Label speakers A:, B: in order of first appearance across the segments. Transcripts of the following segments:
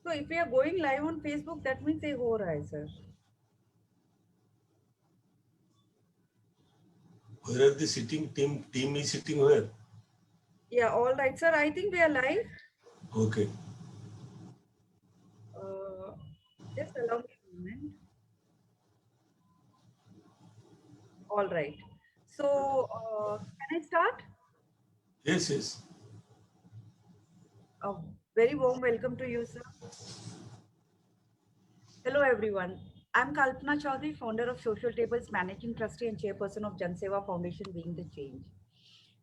A: So if we are going live on Facebook, that means ये हो रहा है sir.
B: Where are the sitting team? Team is sitting where?
A: Yeah, all right, sir. I think we are live.
B: Okay.
A: Uh, just allow me a moment. All right. So can I start?
B: Yes, yes.
A: A very warm welcome to you, sir. Hello, everyone. I'm Kalpana Chaudhary, founder of Social Tables, managing trustee and chairperson of Jan Seva Foundation, Being the Change,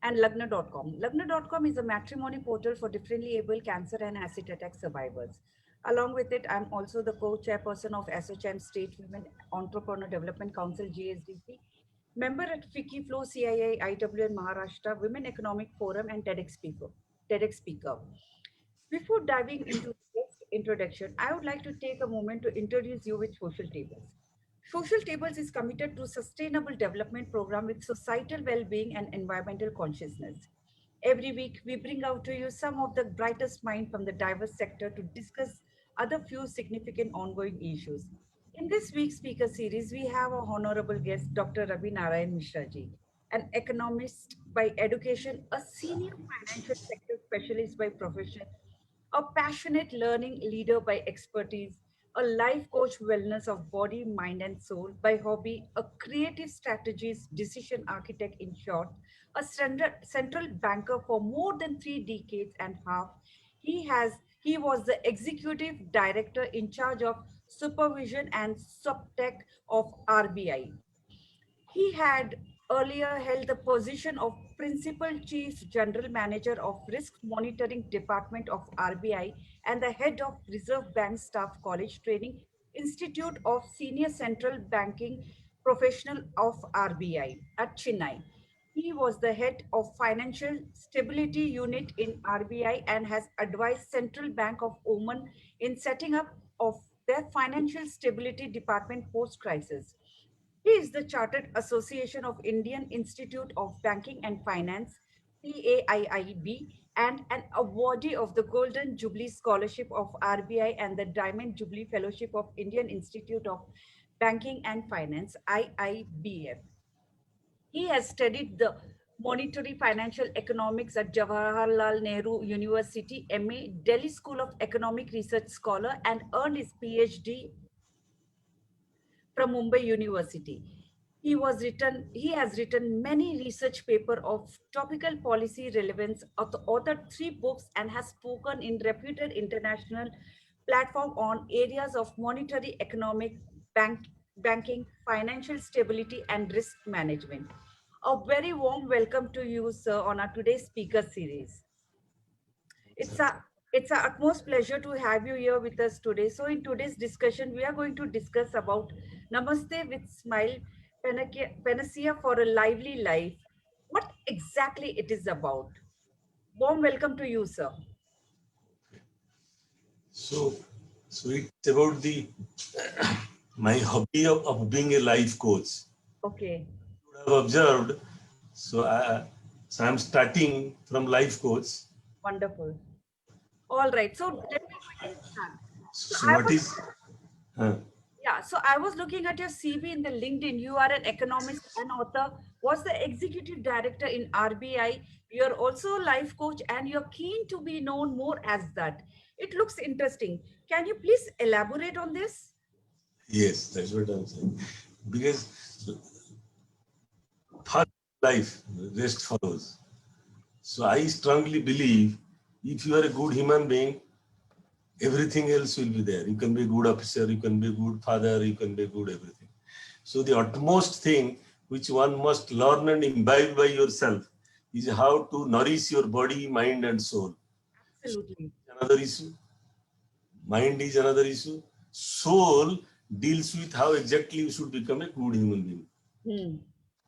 A: and Lagna.com. Lagna.com is a matrimony portal for differently able cancer and acid attack survivors. Along with it, I'm also the co-chairperson of SHM State Women Entrepreneur Development Council, GSDC, member at FICCI Flow, CII, IWN Maharashtra, Women Economic Forum, and TEDx speaker. TEDx speaker. Before diving into the guest introduction, I would like to take a moment to introduce you with Social Tables. Social Tables is committed to sustainable development program with societal well-being and environmental consciousness. Every week, we bring out to you some of the brightest minds from the diverse sector to discuss other few significant ongoing issues. In this week's speaker series, we have a honorable guest, Dr. Ravi Narayan Mishra ji, an economist by education, a senior financial sector specialist by profession, a passionate learning leader by expertise, a life coach wellness of body, mind, and soul by hobby, a creative strategist, decision architect in short, a central banker for more than 3 decades and half. He was the executive director in charge of supervision and subtech of RBI. He had earlier held the position of Principal Chief General Manager of Risk Monitoring Department of RBI and the head of Reserve Bank Staff College Training Institute of Senior Central Banking Professional of RBI at Chennai. He was the head of Financial Stability Unit in RBI and has advised Central Bank of Oman in setting up of their Financial Stability Department post-crisis. He is the Chartered Association of Indian Institute of Banking and Finance, CAIIB, and an awardee of the Golden Jubilee Scholarship of RBI and the Diamond Jubilee Fellowship of Indian Institute of Banking and Finance, IIBF. He has studied the monetary financial economics at Jawaharlal Nehru University, MA, Delhi School of Economic Research Scholar, and earned his PhD from Mumbai University. He has written many research papers of topical policy relevance, authored 3 books, and has spoken in reputed international platform on areas of monetary economic, banking, financial stability, and risk management. A very warm welcome to you, sir, on our today's speaker series. It's a it's our utmost pleasure to have you here with us today. So in today's discussion, we are going to discuss about Namaste with Smile, Panacea for a Lively Life. What exactly it is about. Warm welcome to you, sir.
B: So, so it's about the my hobby of being a life coach.
A: Okay,
B: You would have observed. So, so I'm starting from life coach.
A: wonderful. All right, so let me quickly start. So
B: So
A: I
B: what
A: was
B: is? Uh,
A: Yeah, so I was looking at your CV in the LinkedIn. You are an economist and author, was the executive director in RBI. You're also a life coach and you're keen to be known more as that. It looks interesting. Can you please elaborate on this?
B: yes, that's what I'm saying. Because first life, rest follows. So I strongly believe if you are a good human being, everything else will be there. You can be a good officer, you can be a good father, you can be a good everything. So the utmost thing which one must learn and imbibe by yourself is how to nourish your body, mind and soul.
A: Absolutely.
B: Another issue. Mind is another issue. Soul deals with how exactly you should become a good human being.
A: Hmm.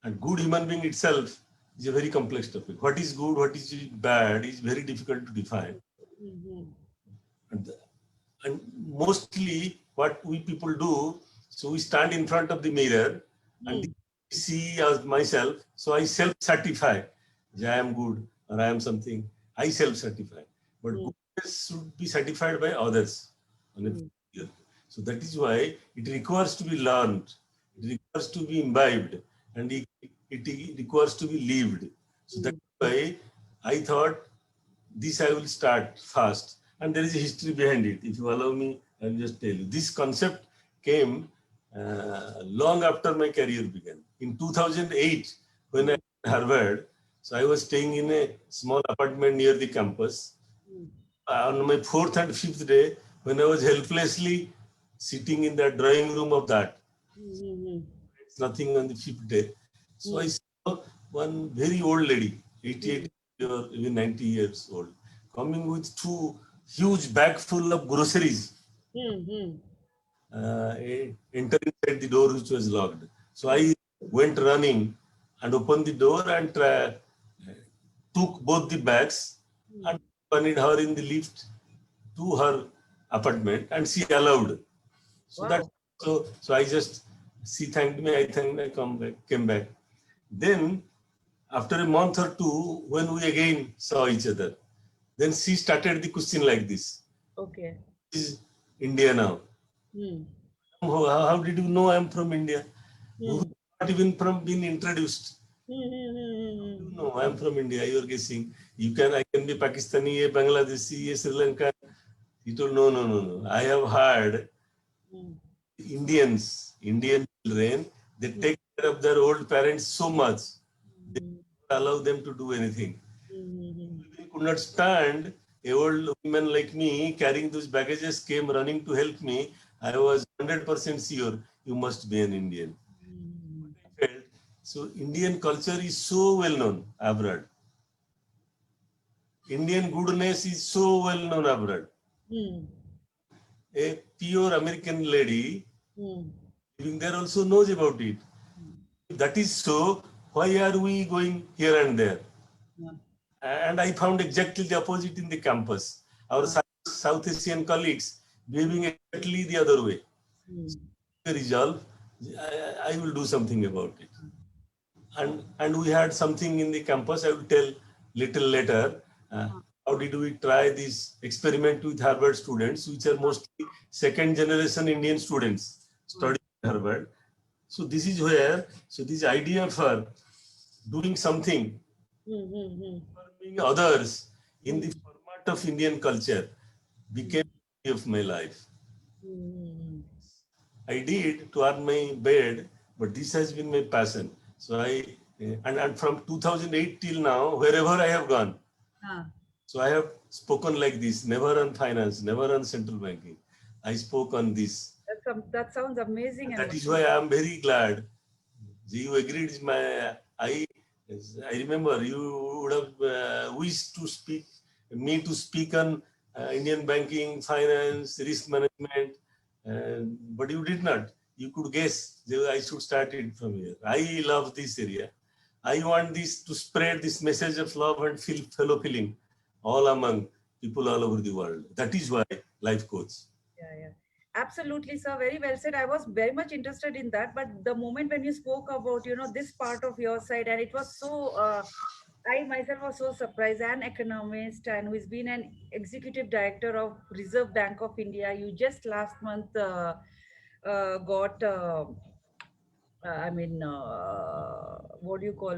B: And good human being itself is a very complex topic. What is good, what is bad is very difficult to define.
A: Mm-hmm.
B: And, and mostly what we people do, so we stand in front of the mirror and
A: Hmm.
B: see as myself. So I self-certify that I am good or I am something. I self-certify. But
A: Hmm.
B: goodness should be certified by others. on a year. So that is why it requires to be learned, it requires to be imbibed, and it requires to be lived. So that's why I thought this I will start fast. And there is a history behind it. If you allow me, I will just tell you. This concept came long after my career began. In 2008, when I at Harvard, so I was staying in a small apartment near the campus. On my fourth and fifth day, when I was helplessly sitting in the drawing room of that, it's nothing on the fifth day. So I saw one very old lady, 88 or even 90 years old, coming with two huge bag full of groceries, entering inside the door which was locked. So I went running and opened the door and took both the bags and accompanied her in the lift to her apartment, and she allowed. So that so I just she thanked me, I thanked me, came back. Then after a month or two, when we again saw each other, then she started the question like this.
A: Okay.
B: Is India now? How did you know I'm from India? You not even from being introduced. No, I'm from India. You're guessing. I can be Pakistani, Bangladeshi, Sri Lanka. He told, no. I have heard Indian children, they take care of their old parents so much, they don't allow them to do anything. They could not stand. A old woman like me carrying those baggages came running to help me. I was 100% sure you must be an Indian. I felt, so Indian culture is so well known abroad. Indian goodness is so well known abroad. A pure American lady living there also knows about it. If that is so, why are we going here and there? And I found exactly the opposite in the campus. Our South Asian colleagues behaving exactly the other way. The resolve, I will do something about it. And we had something in the campus. I will tell little later. How did we try this experiment with Harvard students, which are mostly second generation Indian students studying at Harvard. So this is where, so this idea for doing something, informing others in the format of Indian culture became of my life. I did to earn my bread, but this has been my passion. So and from 2008 till now, wherever I have gone, so I have spoken like this, never on finance, never on central banking. I spoke on this.
A: That sounds amazing.
B: That is why I am very glad. You agreed. I remember you would have wished to speak me to speak on Indian banking, finance, risk management, but you did not. You could guess I should start it from here. I love this area. I want this to spread this message of love and fellow feeling all among people all over the world. That is why life coach.
A: Yeah. Absolutely, sir. Very well said. I was very much interested in that. But the moment when you spoke about, this part of your side, and it was so, I myself was so surprised. An economist and who's been an executive director of Reserve Bank of India. You just last month got, what do you call,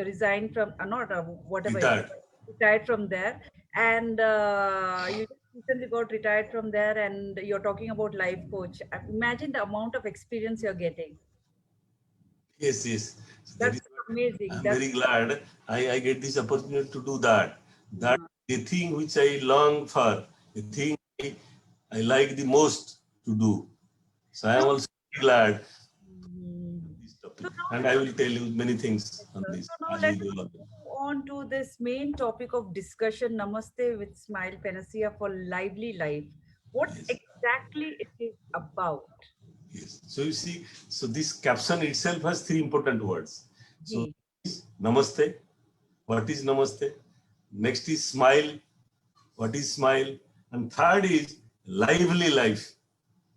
A: resigned from, not whatever it is,
B: Retired.
A: retired from there. And you just recently got retired from there, and you're talking about life coach. Imagine the amount of experience you're getting.
B: Yes. So that
A: That's
B: is what
A: amazing.
B: I'm
A: That's
B: very glad I get this opportunity to do that. That the thing which I long for, the thing I like the most to do. So I am also glad this topic. And I will tell you many things on this
A: so now
B: as we
A: let's
B: go along.
A: move on to this main topic of discussion, Namaste with Smile, Panacea for Lively Life. What
B: Yes.
A: exactly it is about?
B: Yes. So you see, so this caption itself has three important words. So
A: Ji.
B: namaste. What is namaste? Next is smile. What is smile? And third is lively life.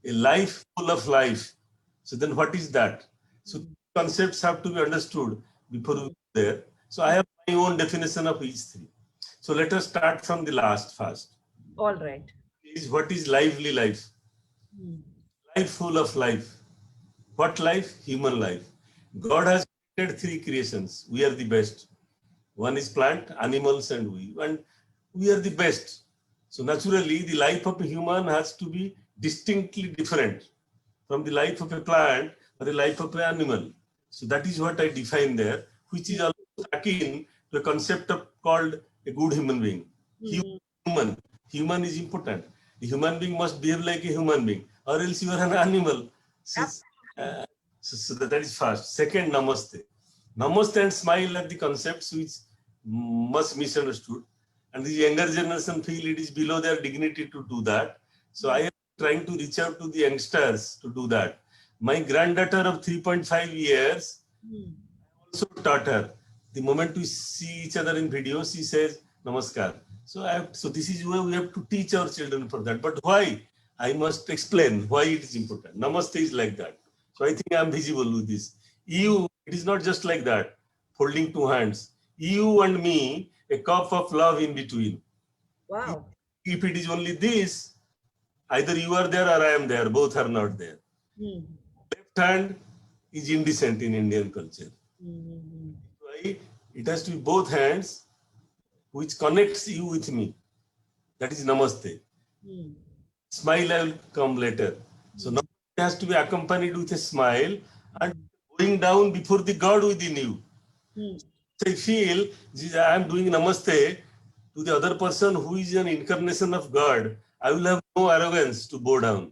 B: A life full of life. So then what is that? So concepts have to be understood before we go there. So I have my own definition of each three. So let us start from the last first.
A: All right.
B: is what is lively life?
A: Hmm.
B: Life full of life. What life? Human life. God has created three creations. We are the best. One is plant, animals, and we. And we are the best. So naturally, the life of a human has to be distinctly different from the life of a plant or the life of an animal. So that is what I define there, which is also akin to a concept of called a good human being.
A: Hmm.
B: Human. Human is important. A human being must behave like a human being, or else you are an animal. So,
A: Absolutely.
B: so that is first. Second, namaste. Namaste and smile are the concepts which must misunderstood. And the younger generation feel it is below their dignity to do that. So I am trying to reach out to the youngsters to do that. My granddaughter of 3.5 years
A: Hmm.
B: also taught her. The moment we see each other in video, she says namaskar. So this is where we have to teach our children for that. But why? I must explain why it is important. Namaste is like that. So I think I am visible with this. You, it is not just like that, holding two hands. You and me, a cup of love in between.
A: Wow.
B: If it is only this, either you are there or I am there. Both are not there.
A: Hmm.
B: Left hand is indecent in Indian culture.
A: Hmm.
B: Why? It has to be both hands which connects you with me. That is namaste.
A: Hmm.
B: Smile I will come later. So
A: Hmm.
B: namaste has to be accompanied with a smile and
A: Hmm.
B: going down before the God within you.
A: Hmm.
B: So I feel I am doing namaste to the other person who is an incarnation of God. I will have no arrogance to bow down.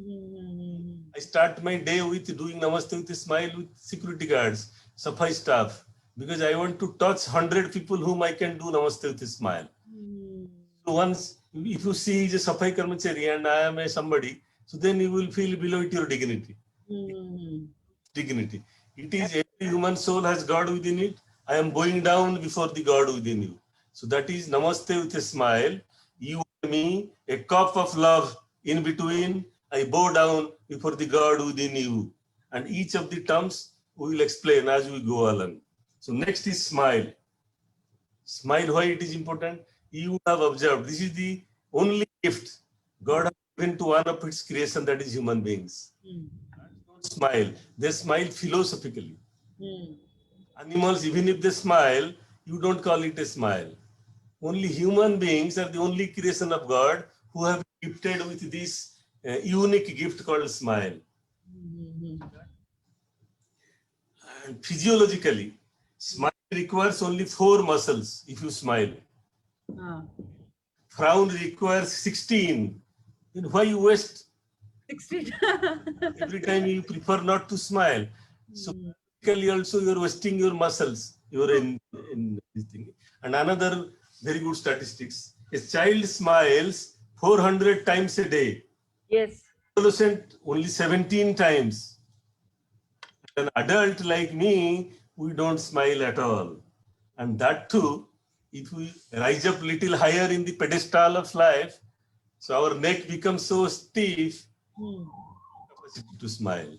A: Hmm.
B: I start my day with doing namaste with a smile with security guards, Safai staff, because I want to touch 100 people whom I can do namaste with a smile.
A: Hmm.
B: So once, if you see he's a Safai Karmachari and I am a somebody, so then you will feel below it your dignity.
A: Hmm.
B: Dignity. It is every human soul has God within it. I am bowing down before the God within you. So that is namaste with a smile. You and me, a cup of love in between. I bow down before the God within you. And each of the terms we will explain as we go along. So next is smile. Smile, why it is important? You have observed this is the only gift God has given to one of its creation, that is human beings.
A: Hmm.
B: Don't smile. They smile philosophically.
A: Hmm.
B: Animals, even if they smile, you don't call it a smile. Only human beings are the only creation of God who have gifted with this unique gift called smile.
A: Hmm.
B: And physiologically, smile requires only 4 muscles if you smile.
A: Ah.
B: Frown requires 16. Then why you waste
A: 16.
B: every time you prefer not to smile? So
A: Hmm.
B: physically also you're wasting your muscles. You're in this thing. And another very good statistics. A child smiles 400 times a day.
A: Yes.
B: Adolescent only 17 times. An adult like me, we don't smile at all. And that too, if we rise up little higher in the pedestal of life, so our neck becomes so stiff,
A: Hmm.
B: capacity to smile.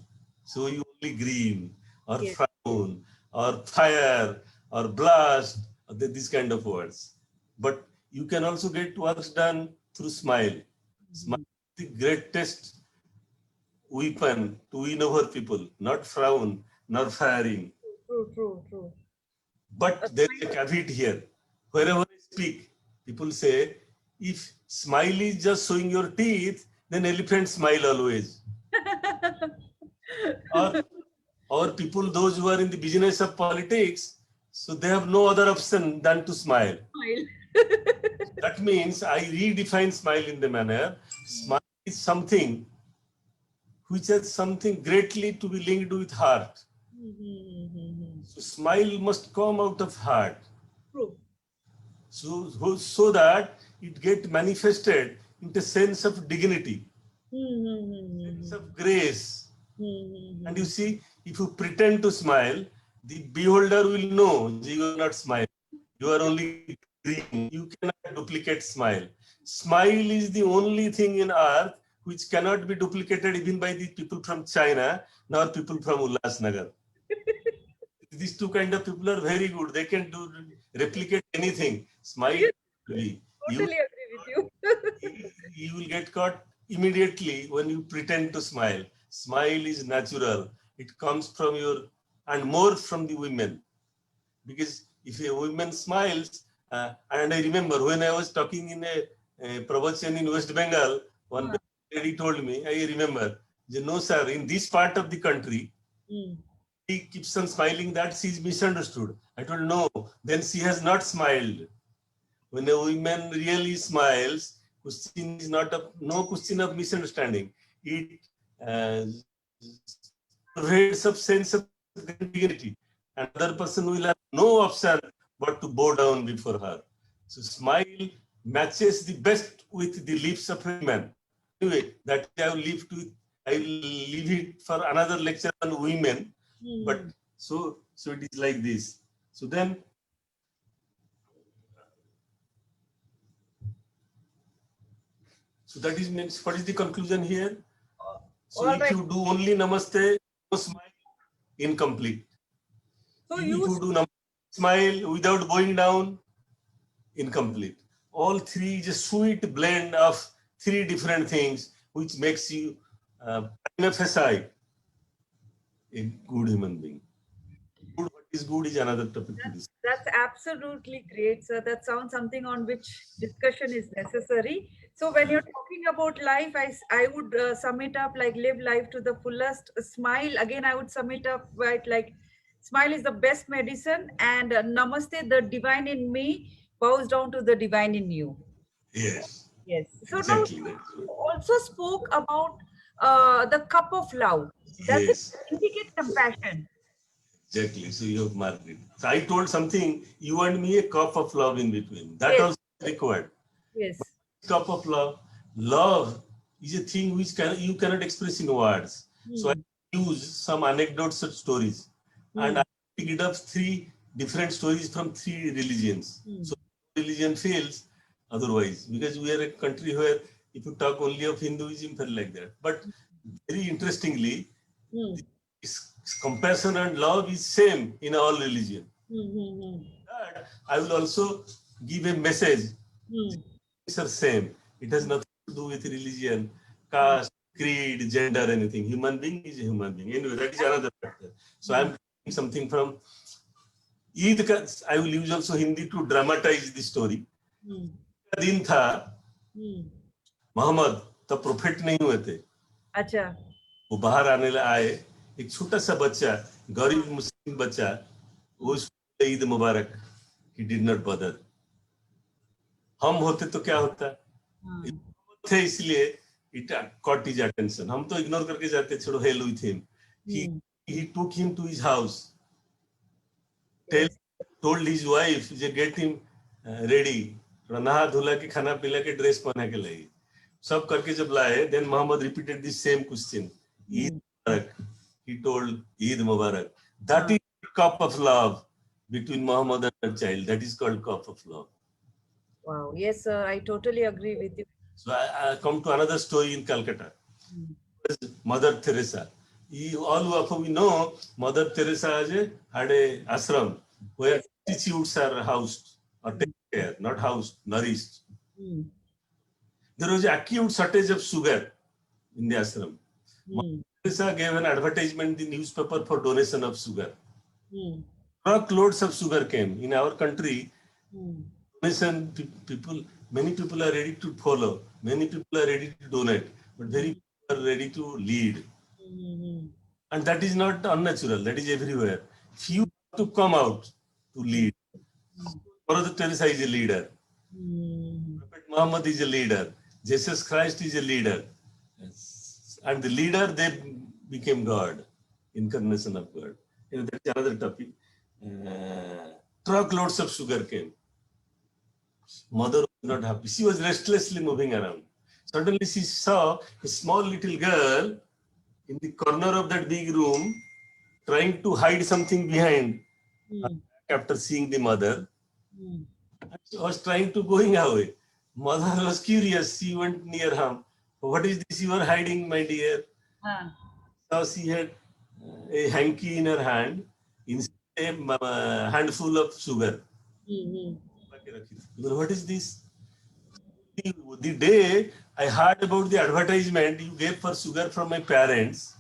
B: So you only grin or
A: Yes.
B: frown or fire or blast, or these kind of words. But you can also get works done through smile. Smile
A: Hmm.
B: is the greatest weapon to win over people, not frown, not firing.
A: True, true, true.
B: But there is a caveat here. Wherever I speak, people say, if smile is just showing your teeth, then elephants smile always. Or, or people, those who are in the business of politics, so they have no other option than to smile.
A: Smile.
B: That means I redefine smile in the manner, smile is something which has something greatly to be linked with heart.
A: Hmm.
B: So smile must come out of heart.
A: True.
B: So that it get manifested into a sense of dignity, sense
A: Hmm.
B: of grace. And you
A: Hmm.
B: see, if you pretend to smile, the beholder will know you are not smiling. You are only green. You cannot duplicate smile. Smile is the only thing in earth which cannot be duplicated even by the people from China nor people from Ulhasnagar. These two kind of people are very good. They can do replicate anything. Smile.
A: Yes,
B: You
A: totally agree with you.
B: You will get caught immediately when you pretend to smile. Smile is natural. It comes from your, and more from the women. Because if a woman smiles, and I remember when I was talking in a pravachan in West Bengal, one lady told me, I remember, no sir, in this part of the country, he keeps on smiling that she is misunderstood. I told no, then she has not smiled. When a woman really smiles, question is not a no question of misunderstanding. It uh, creates a sense of dignity. Another person will have no option but to bow down before her. So smile matches the best with the lips of a man. Anyway, that I will leave to I will leave it for another lecture on women. But so it is like this. So then so that is means what is the conclusion here? So
A: All
B: if
A: right.
B: you do only namaste, no smile, incomplete.
A: So
B: If
A: you
B: you do smile without bowing down, incomplete. All three is a sweet blend of three different things, which makes you prima facie a good human being. Good, what is good is another topic to discuss.
A: That's absolutely great, sir. That sounds something on which discussion is necessary. So when you're talking about life, I would sum it up like live life to the fullest. Smile again. I would sum it up right like smile is the best medicine, and namaste, the divine in me bows down to the divine in you.
B: Yes,
A: Yes. So now
B: exactly. That is
A: you
B: what.
A: also spoke about the cup of love. Does it
B: Yes,
A: indicate compassion?
B: exactly. So you have marked it. So I told something, you and me a cup of love in between. That
A: Yes.
B: also is required.
A: Yes.
B: Cup of love. Love is a thing which you cannot express in words. So I
A: Hmm.
B: use some anecdotes or stories, and
A: Hmm.
B: I picked up three different stories from three religions.
A: Hmm.
B: So religion fails otherwise, because we are a country where if you talk only of Hinduism, feel like that. But very interestingly,
A: Hmm.
B: this compassion and love is same in all religion.
A: Hmm. Hmm.
B: Third, I will also give a message.
A: Hmm.
B: These are same. It has nothing to do with religion,
A: Hmm.
B: caste, creed, gender, anything. Human being is a human being. Anyway, that is another factor. So
A: Hmm.
B: I'm taking something from Eid. I will use also Hindi to dramatize the story.
A: Hmm.
B: का दिन था,
A: Hmm.
B: Mohammad तब prophet नहीं हुए थे.
A: अच्छा.
B: वो बाहर आने आए. एक छोटा सा बच्चा, गरीब मुस्लिम बच्चा, वो ईद मुबारक. He did not bother. हम होते तो क्या होता?
A: Hmm.
B: थे इसलिए it caught his attention. हम तो इग्नोर करके जाते, छोड़ो, hell with him. He
A: Hmm.
B: he took him to his house, tell,
A: Yes.
B: told his wife to get him ready, थोड़ा नहा धुला के खाना पिला के ड्रेस पहना के लाई. सब करके जब लाए, then Muhammad repeated the same question. Eid
A: Hmm.
B: Mubarak. He told Eid Mubarak. That
A: Ah.
B: is cup of love between Muhammad and a child. That is called cup of love.
A: Wow. Yes, sir. I totally agree with you.
B: So I come to another story in Calcutta.
A: Hmm.
B: Mother Teresa. All of we know Mother Teresa had a ashram where
A: Yes.
B: prostitutes are housed or
A: Hmm.
B: taken care, not housed, nourished.
A: Hmm.
B: There was acute shortage of sugar in the ashram. Mother
A: Hmm.
B: Teresa gave an advertisement in the newspaper for donation of sugar.
A: Hmm.
B: Truckloads of sugar came. In our country,
A: Hmm.
B: donation people, many people are ready to follow, many people are ready to donate, but very few are ready to lead.
A: Hmm.
B: And that is not unnatural, that is everywhere. Few have to come out to lead. Mother Teresa is a leader.
A: Hmm.
B: Prophet Muhammad is a leader. Jesus Christ is a leader. Yes. And the leader, they became God, incarnation of God. That's another topic. Truckloads of sugar came. Mother was not happy. She was restlessly moving around. Suddenly she saw a small little girl in the corner of that big room trying to hide something behind
A: Hmm.
B: after seeing the mother.
A: Hmm.
B: She was trying to going away. Mother was curious. She went near him. What is this you are hiding, my dear?
A: Ah.
B: So she had a hanky in her hand, in a handful of sugar.
A: Hmm.
B: What is this? the day I heard about the advertisement you gave for sugar from my parents,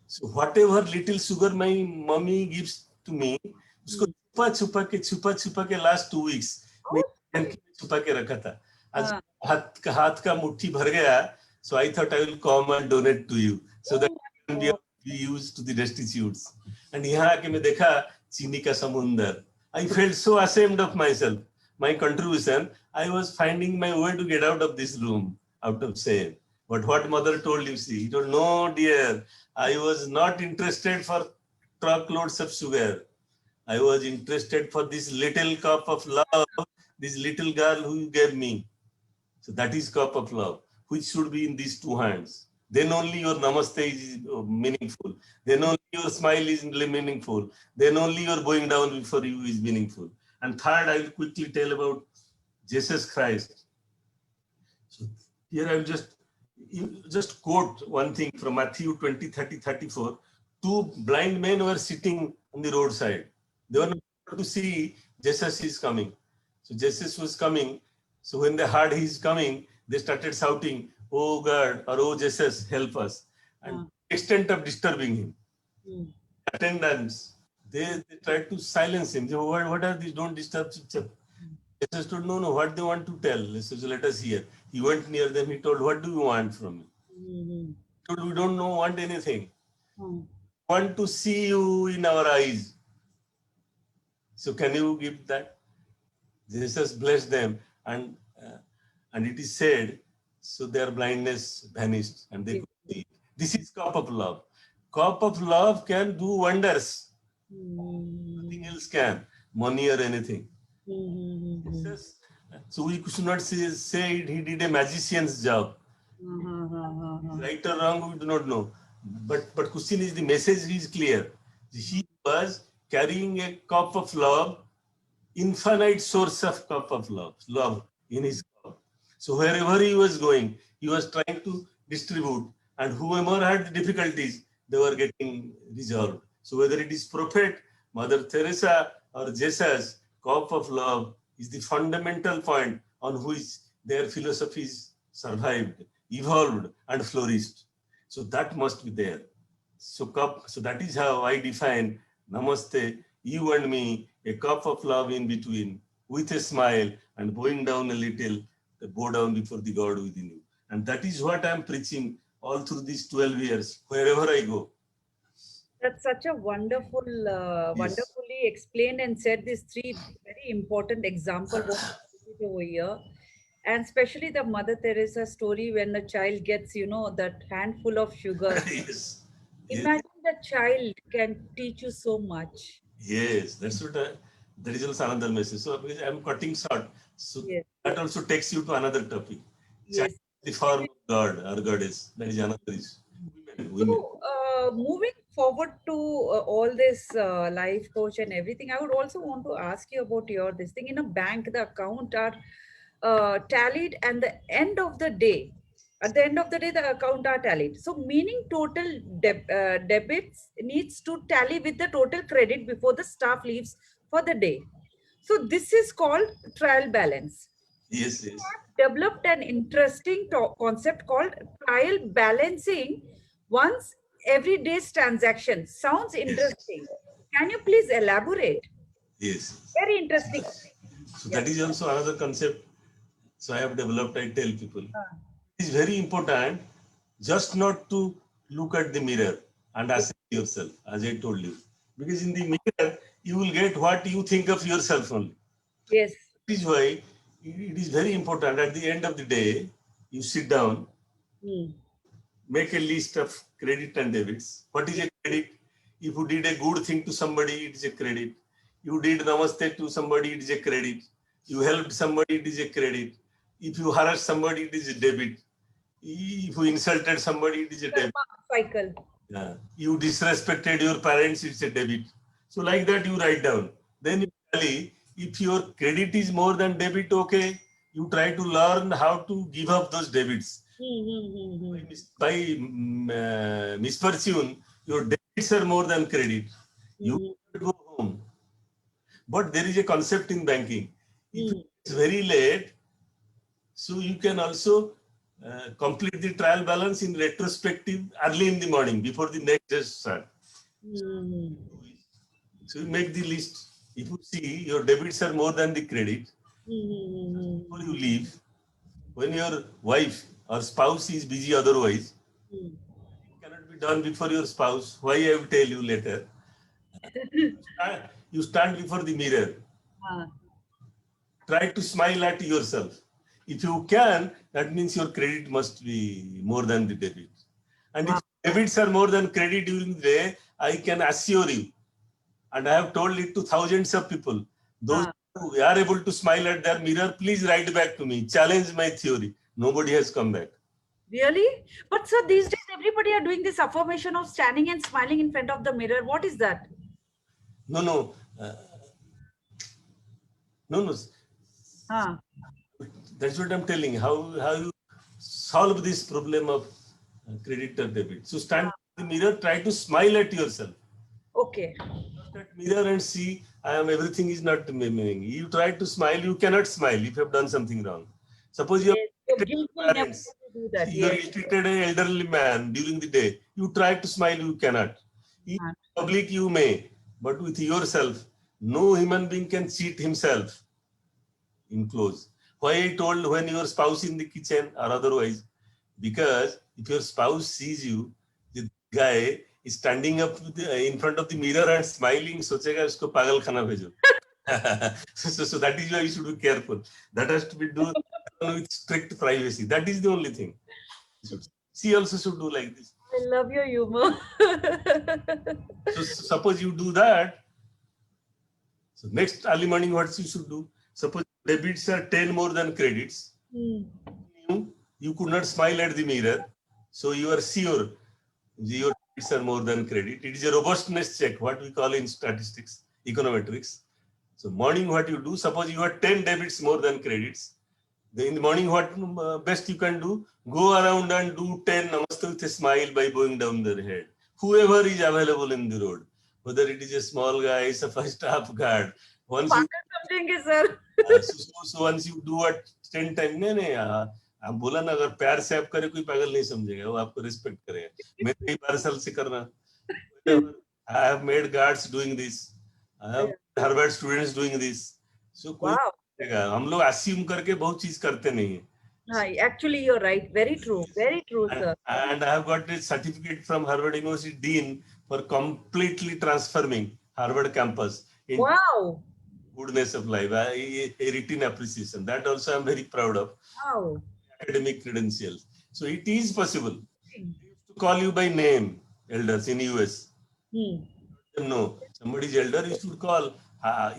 B: so whatever little sugar my mommy gives to me, उसको छुपा छुपा के last 2 weeks मैं
A: Oh,
B: bank में छुपा के रखा था. आज
A: uh,
B: हाथ का मुट्ठी भर गया, so I thought I will come and donate to you so that
A: oh
B: it can
A: my
B: be
A: God.
B: used to the destitutes. And यहाँ आके मैं देखा चीनी का समुंदर. I felt so ashamed of myself. My contribution, I was finding my way to get out of this room out of shame. But what mother told you, see, he told, no, dear, I was not interested for truckloads of sugar. I was interested for this little cup of love, this little girl who you gave me. So that is cup of love, which should be in these two hands. Then only your namaste is meaningful. Then only your smile is meaningful. Then only your bowing down before you is meaningful. And third, I will quickly tell about Jesus Christ. So here I will just quote one thing from Matthew 20, 30, 34. Two blind men were sitting on the roadside. They were not able to see Jesus is coming. So Jesus was coming. So when they heard he is coming, they started shouting, "Oh God," or "Oh Jesus, help us." And extent of disturbing him. Attendants, they tried to silence him. They said, what are these? Don't disturb. Jesus told, no, what they want to tell. He said, let us hear. He went near them. He told, what do you want from me? He told, we don't want anything. We want to see you in our eyes. So can you give that? Jesus blessed them, and it is said, so their blindness vanished and they could see. This is cup of love. Cup of love can do wonders. Nothing else can, money or anything. Jesus, so we should not say he did a magician's job. Right or wrong, we do not know. But question is, the message is clear. He was carrying a cup of love, infinite source of cup of love in his cup. So wherever he was going, he was trying to distribute, and whoever had difficulties, they were getting resolved. So whether it is Prophet, Mother Teresa, or Jesus, cup of love is the fundamental point on which their philosophies survived, evolved, and flourished. So that must be there. So that is how I define Namaste, you and me, a cup of love in between, with a smile and bowing down a little, bow down before the God within you. And that is what I'm preaching all through these 12 years, wherever I go.
A: That's such a wonderful,
B: Yes.
A: wonderfully explained and said these three very important examples over here. And especially the Mother Teresa story when the child gets, that handful of sugar.
B: Yes.
A: Imagine the child can teach you so much.
B: Yes, that's what that is also another message. So I'm cutting short. So
A: Yes.
B: that also takes you to another topic.
A: Yes.
B: The form of God or goddess. That is another issue. Women.
A: So, moving forward to all this life coach and everything, I would also want to ask you about this thing. In a bank, the account are tallied, and the end of the day, at the end of the day, the account are tallied. So, meaning total debits needs to tally with the total credit before the staff leaves for the day. So, this is called trial balance.
B: Yes, yes.
A: Developed an interesting concept called trial balancing once every day's transaction. Sounds interesting. Can you please elaborate?
B: Yes.
A: Very interesting.
B: So that is also another concept. So I have developed, I tell people. It is very important just not to look at the mirror and ask yourself, as I told you. Because in the mirror, you will get what you think of yourself only.
A: Yes.
B: That is why it is very important at the end of the day, you sit down, make a list of credit and debits. What is a credit? If you did a good thing to somebody, it is a credit. You did namaste to somebody, it is a credit. You helped somebody, it is a credit. If you harassed somebody, it is a debit. If you insulted somebody, it is a debit.
A: Cycle.
B: Yeah. You disrespected your parents, it's a debit. So like that, you write down. Then you tally, if your credit is more than debit, okay, you try to learn how to give up those debits. By misfortune, your debits are more than credit. You go home. But there is a concept in banking. If it's very late, So you can also complete the trial balance in retrospective early in the morning before the next test start.
A: Mm.
B: So you make the list. If you see your debits are more than the credit, before you leave, when your wife or spouse is busy otherwise,
A: Mm.
B: it cannot be done before your spouse. Why I will tell you later. You stand before the mirror.
A: Ah,
B: Try to smile at yourself. If you can, that means your credit must be more than the debit. And
A: wow.
B: if debits are more than credit during the day, I can assure you, and I have told it to thousands of people, those
A: Ah,
B: who are able to smile at their mirror, please write back to me, challenge my theory. Nobody has come back.
A: really? But sir, these days everybody are doing this affirmation of standing and smiling in front of the mirror. What is that?
B: No, no, no, no.
A: Ah,
B: That's what I'm telling. How you solve this problem of credit or debit? So stand in the mirror, try to smile at yourself.
A: okay.
B: Look at mirror and see, I am everything is not meaning. You try to smile, you cannot smile if you have done something wrong. Suppose you have
A: Yes, you're
B: treated
A: guiltful
B: your
A: enough
B: parents,
A: to do that.
B: you are
A: Yes.
B: treated an elderly man during the day. You try to smile, you cannot. In
A: Ah,
B: public you may, but with yourself, no human being can cheat himself in close. Why I told when your spouse in the kitchen or otherwise, because if your spouse sees you, the guy is standing up in front of the mirror and smiling, सोचेगा उसको पागल खाना भेजो. So that is why you should be careful. That has to be done with strict privacy. That is the only thing. She also should do like this.
A: I love your humor.
B: So suppose you do that. So next early morning, what you should do? Suppose debits are 10 more than credits.
A: Hmm.
B: You could not smile at the mirror. So you are sure your debits are more than credit. It is a robustness check, what we call in statistics, econometrics. So morning, what you do, suppose you have 10 debits more than credits. Then in the morning, what best you can do, go around and do 10 namaste with a smile by bowing down their head. Whoever is available in the road, whether it is a small guy, it's a first staff guard. Once you
A: पागल समझेंगे sir.
B: so once you do it 10 times, नहीं आप बोला ना, अगर प्यार से आप करे कोई पागल नहीं समझेगा, वो आपको रिस्पेक्ट करेगा. मैं कई बार साल से करना. I have made guards doing this. I have Harvard students doing this. So कोई
A: Wow.
B: हम लोग assume करके बहुत चीज करते नहीं है.
A: Hi, actually, you're right. Very true. Very true, sir.
B: And I have got a certificate from Harvard University Dean for completely transforming Harvard campus in
A: Wow.
B: goodness of life. A written appreciation. That also I'm very proud of.
A: Wow.
B: Academic credentials. So it is possible. They used to call you by name, elders in US.
A: Hmm.
B: No, somebody's elder, you should call.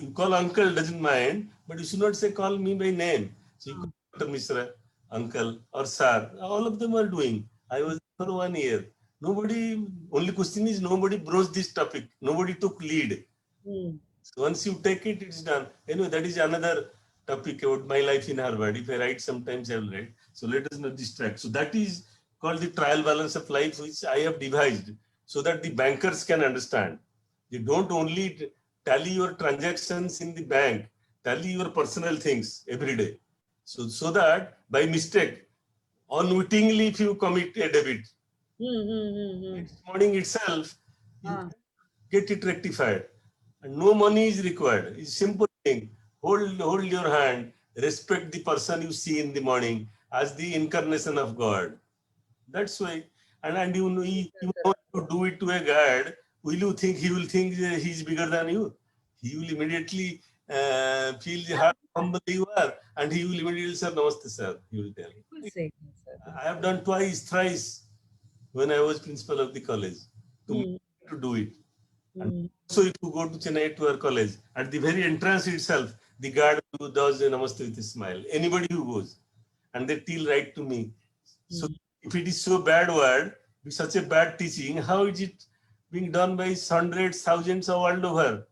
B: You call uncle, doesn't mind, but you should not say call me by name. So you call Dr. Mishra, uncle or sir. All of them are doing. I was for 1 year. Nobody, only question is nobody broached this topic. Nobody took lead.
A: Hmm.
B: So once you take it, it's done. Anyway, that is another topic about my life in Harvard. If I write, sometimes I will write. So let us not distract. So that is called the trial balance of life, which I have devised so that the bankers can understand. You don't only tally your transactions in the bank, tally your personal things every day. So that by mistake, unwittingly, if you commit a debit, next morning itself, you get it rectified. And no money is required. It's simple thing. Hold your hand, respect the person you see in the morning as the incarnation of God. That's why. And you know, you do it to a God, will you think he will think he's bigger than you? He will immediately feel how humble you are, and he will immediately say, Namaste, sir. He will tell.
A: Same, sir.
B: I have done twice, thrice when I was principal of the college to do it. And so if you go to Chennai to our college, at the very entrance itself, the guard who does a namaste with a smile. Anybody who goes, and they till right to me. So if it is so bad word, with such a bad teaching, how is it being done by hundreds, thousands of world over?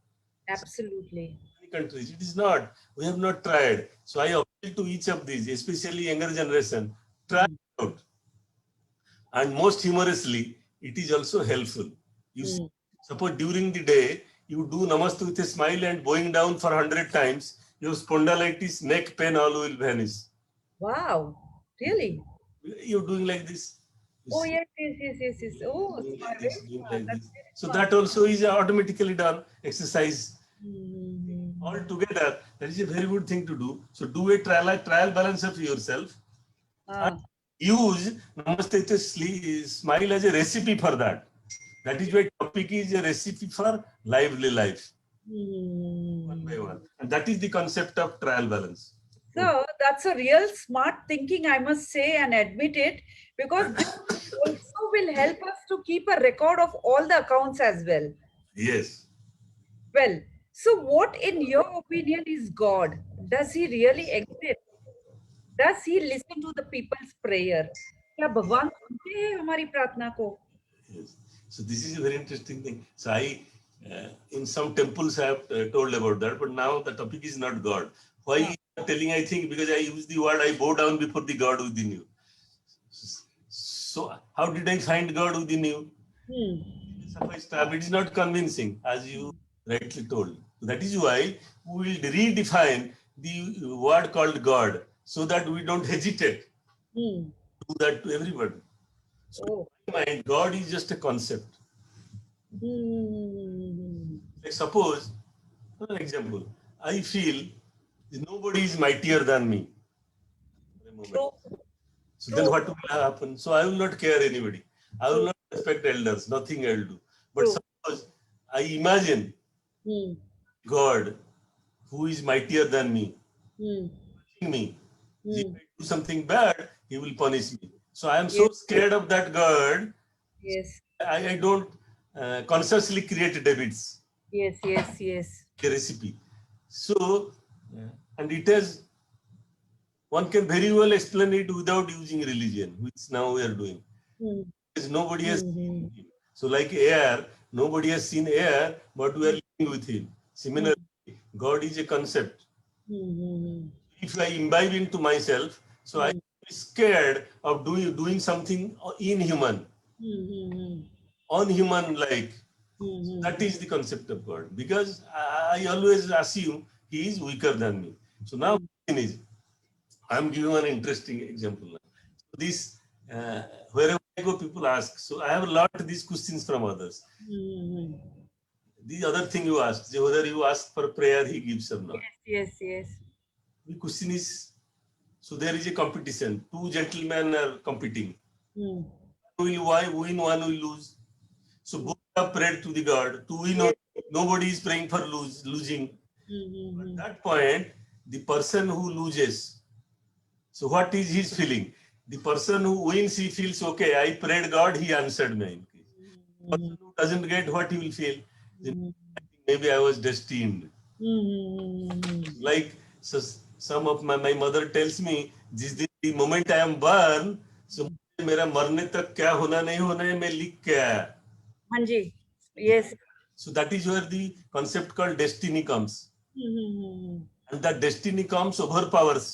A: Absolutely.
B: Many countries. It is not. We have not tried. So I appeal to each of these, especially younger generation, try it out. And most humorously, it is also helpful. You see, suppose during the day, you do namaste with a smile and bowing down for 100 times, your spondylitis, neck pain, all will vanish.
A: Wow. Really?
B: You're doing like this. You
A: Oh,
B: see,
A: yes, yes, yes, yes, yes. Oh,
B: doing
A: smart,
B: like
A: very
B: this, doing
A: smart.
B: like
A: That's
B: this.
A: very
B: So
A: smart.
B: that also is automatically done. Exercise all
A: Mm-hmm.
B: together. That is a very good thing to do. So do a trial balance of yourself. And
A: Ah.
B: use Namaste to Smile as a recipe for that. That is why topic is a recipe for lively life, one by
A: Hmm.
B: one. And that is the concept of trial balance. Okay.
A: So that's a real smart thinking, I must say, and admit it, because this also will help us to keep a record of all the accounts as well.
B: Yes.
A: Well, so what, in your opinion, is God? Does he really exist? Does he listen to the people's prayer? क्या भगवान सुनते हैं हमारी प्रार्थना को?
B: Yes. So this is a very interesting thing. So in some temples, I have told about that, but now the topic is not God. Why
A: हाँ.
B: you are telling? I think because I use the word, I bow down before the God within you. So how did I find God within you?
A: Hmm.
B: It is not convincing, as you rightly told. That is why we will redefine the word called God, so that we don't hesitate
A: Hmm.
B: to do that to everybody. So
A: Oh.
B: in my mind, God is just a concept.
A: Hmm.
B: Like suppose, for an example, I feel nobody is mightier than me for a moment.
A: True.
B: So then
A: True.
B: what will happen? So I will not care anybody. I will
A: True.
B: not respect elders. Nothing I will do. But
A: True.
B: suppose I imagine
A: Hmm.
B: God who is mightier than
A: Hmm.
B: me. If
A: Hmm.
B: I do something bad, he will punish me. So I am so
A: Yes.
B: scared of that God.
A: Yes.
B: I don't consciously create debits,
A: Yes. Yes. Yes.
B: a recipe. So, and it has, one can very well explain it without using religion, which now we are doing.
A: Hmm.
B: Because nobody has
A: Hmm.
B: seen him. So, like air, nobody has seen air, but we are living with him.
A: Hmm.
B: Similarly, God is a concept.
A: Hmm.
B: If I imbibe into myself, so I
A: Hmm.
B: am scared of doing something inhuman,
A: Hmm.
B: unhuman like. So that
A: Hmm.
B: is the concept of God. Because I always assume he is weaker than me. So now I am giving an interesting example now. So this wherever I go, people ask. So I have learned these questions from others.
A: Hmm.
B: The other thing you asked, whether you ask for prayer, he gives or not.
A: Yes. Yes. Yes.
B: The question is, so there is a competition. Two gentlemen are competing.
A: Hmm.
B: One will win, one will lose. So both have prayed to the God to win.
A: Yes.
B: Nobody is praying for losing. At
A: Hmm.
B: that point, the person who loses, so what is his feeling? The person who wins, he feels, okay, I prayed God, he answered me. The person who doesn't get, what he will feel?
A: Hmm.
B: Maybe I was destined.
A: Hmm.
B: Like, so some of my mother tells me, the moment I am born, so मेरा मरने तक क्या होना नहीं होना है मैं लिख के आया.
A: हाँ जी. Yes.
B: So that is where the concept called destiny comes.
A: Hmm.
B: And that destiny comes overpowers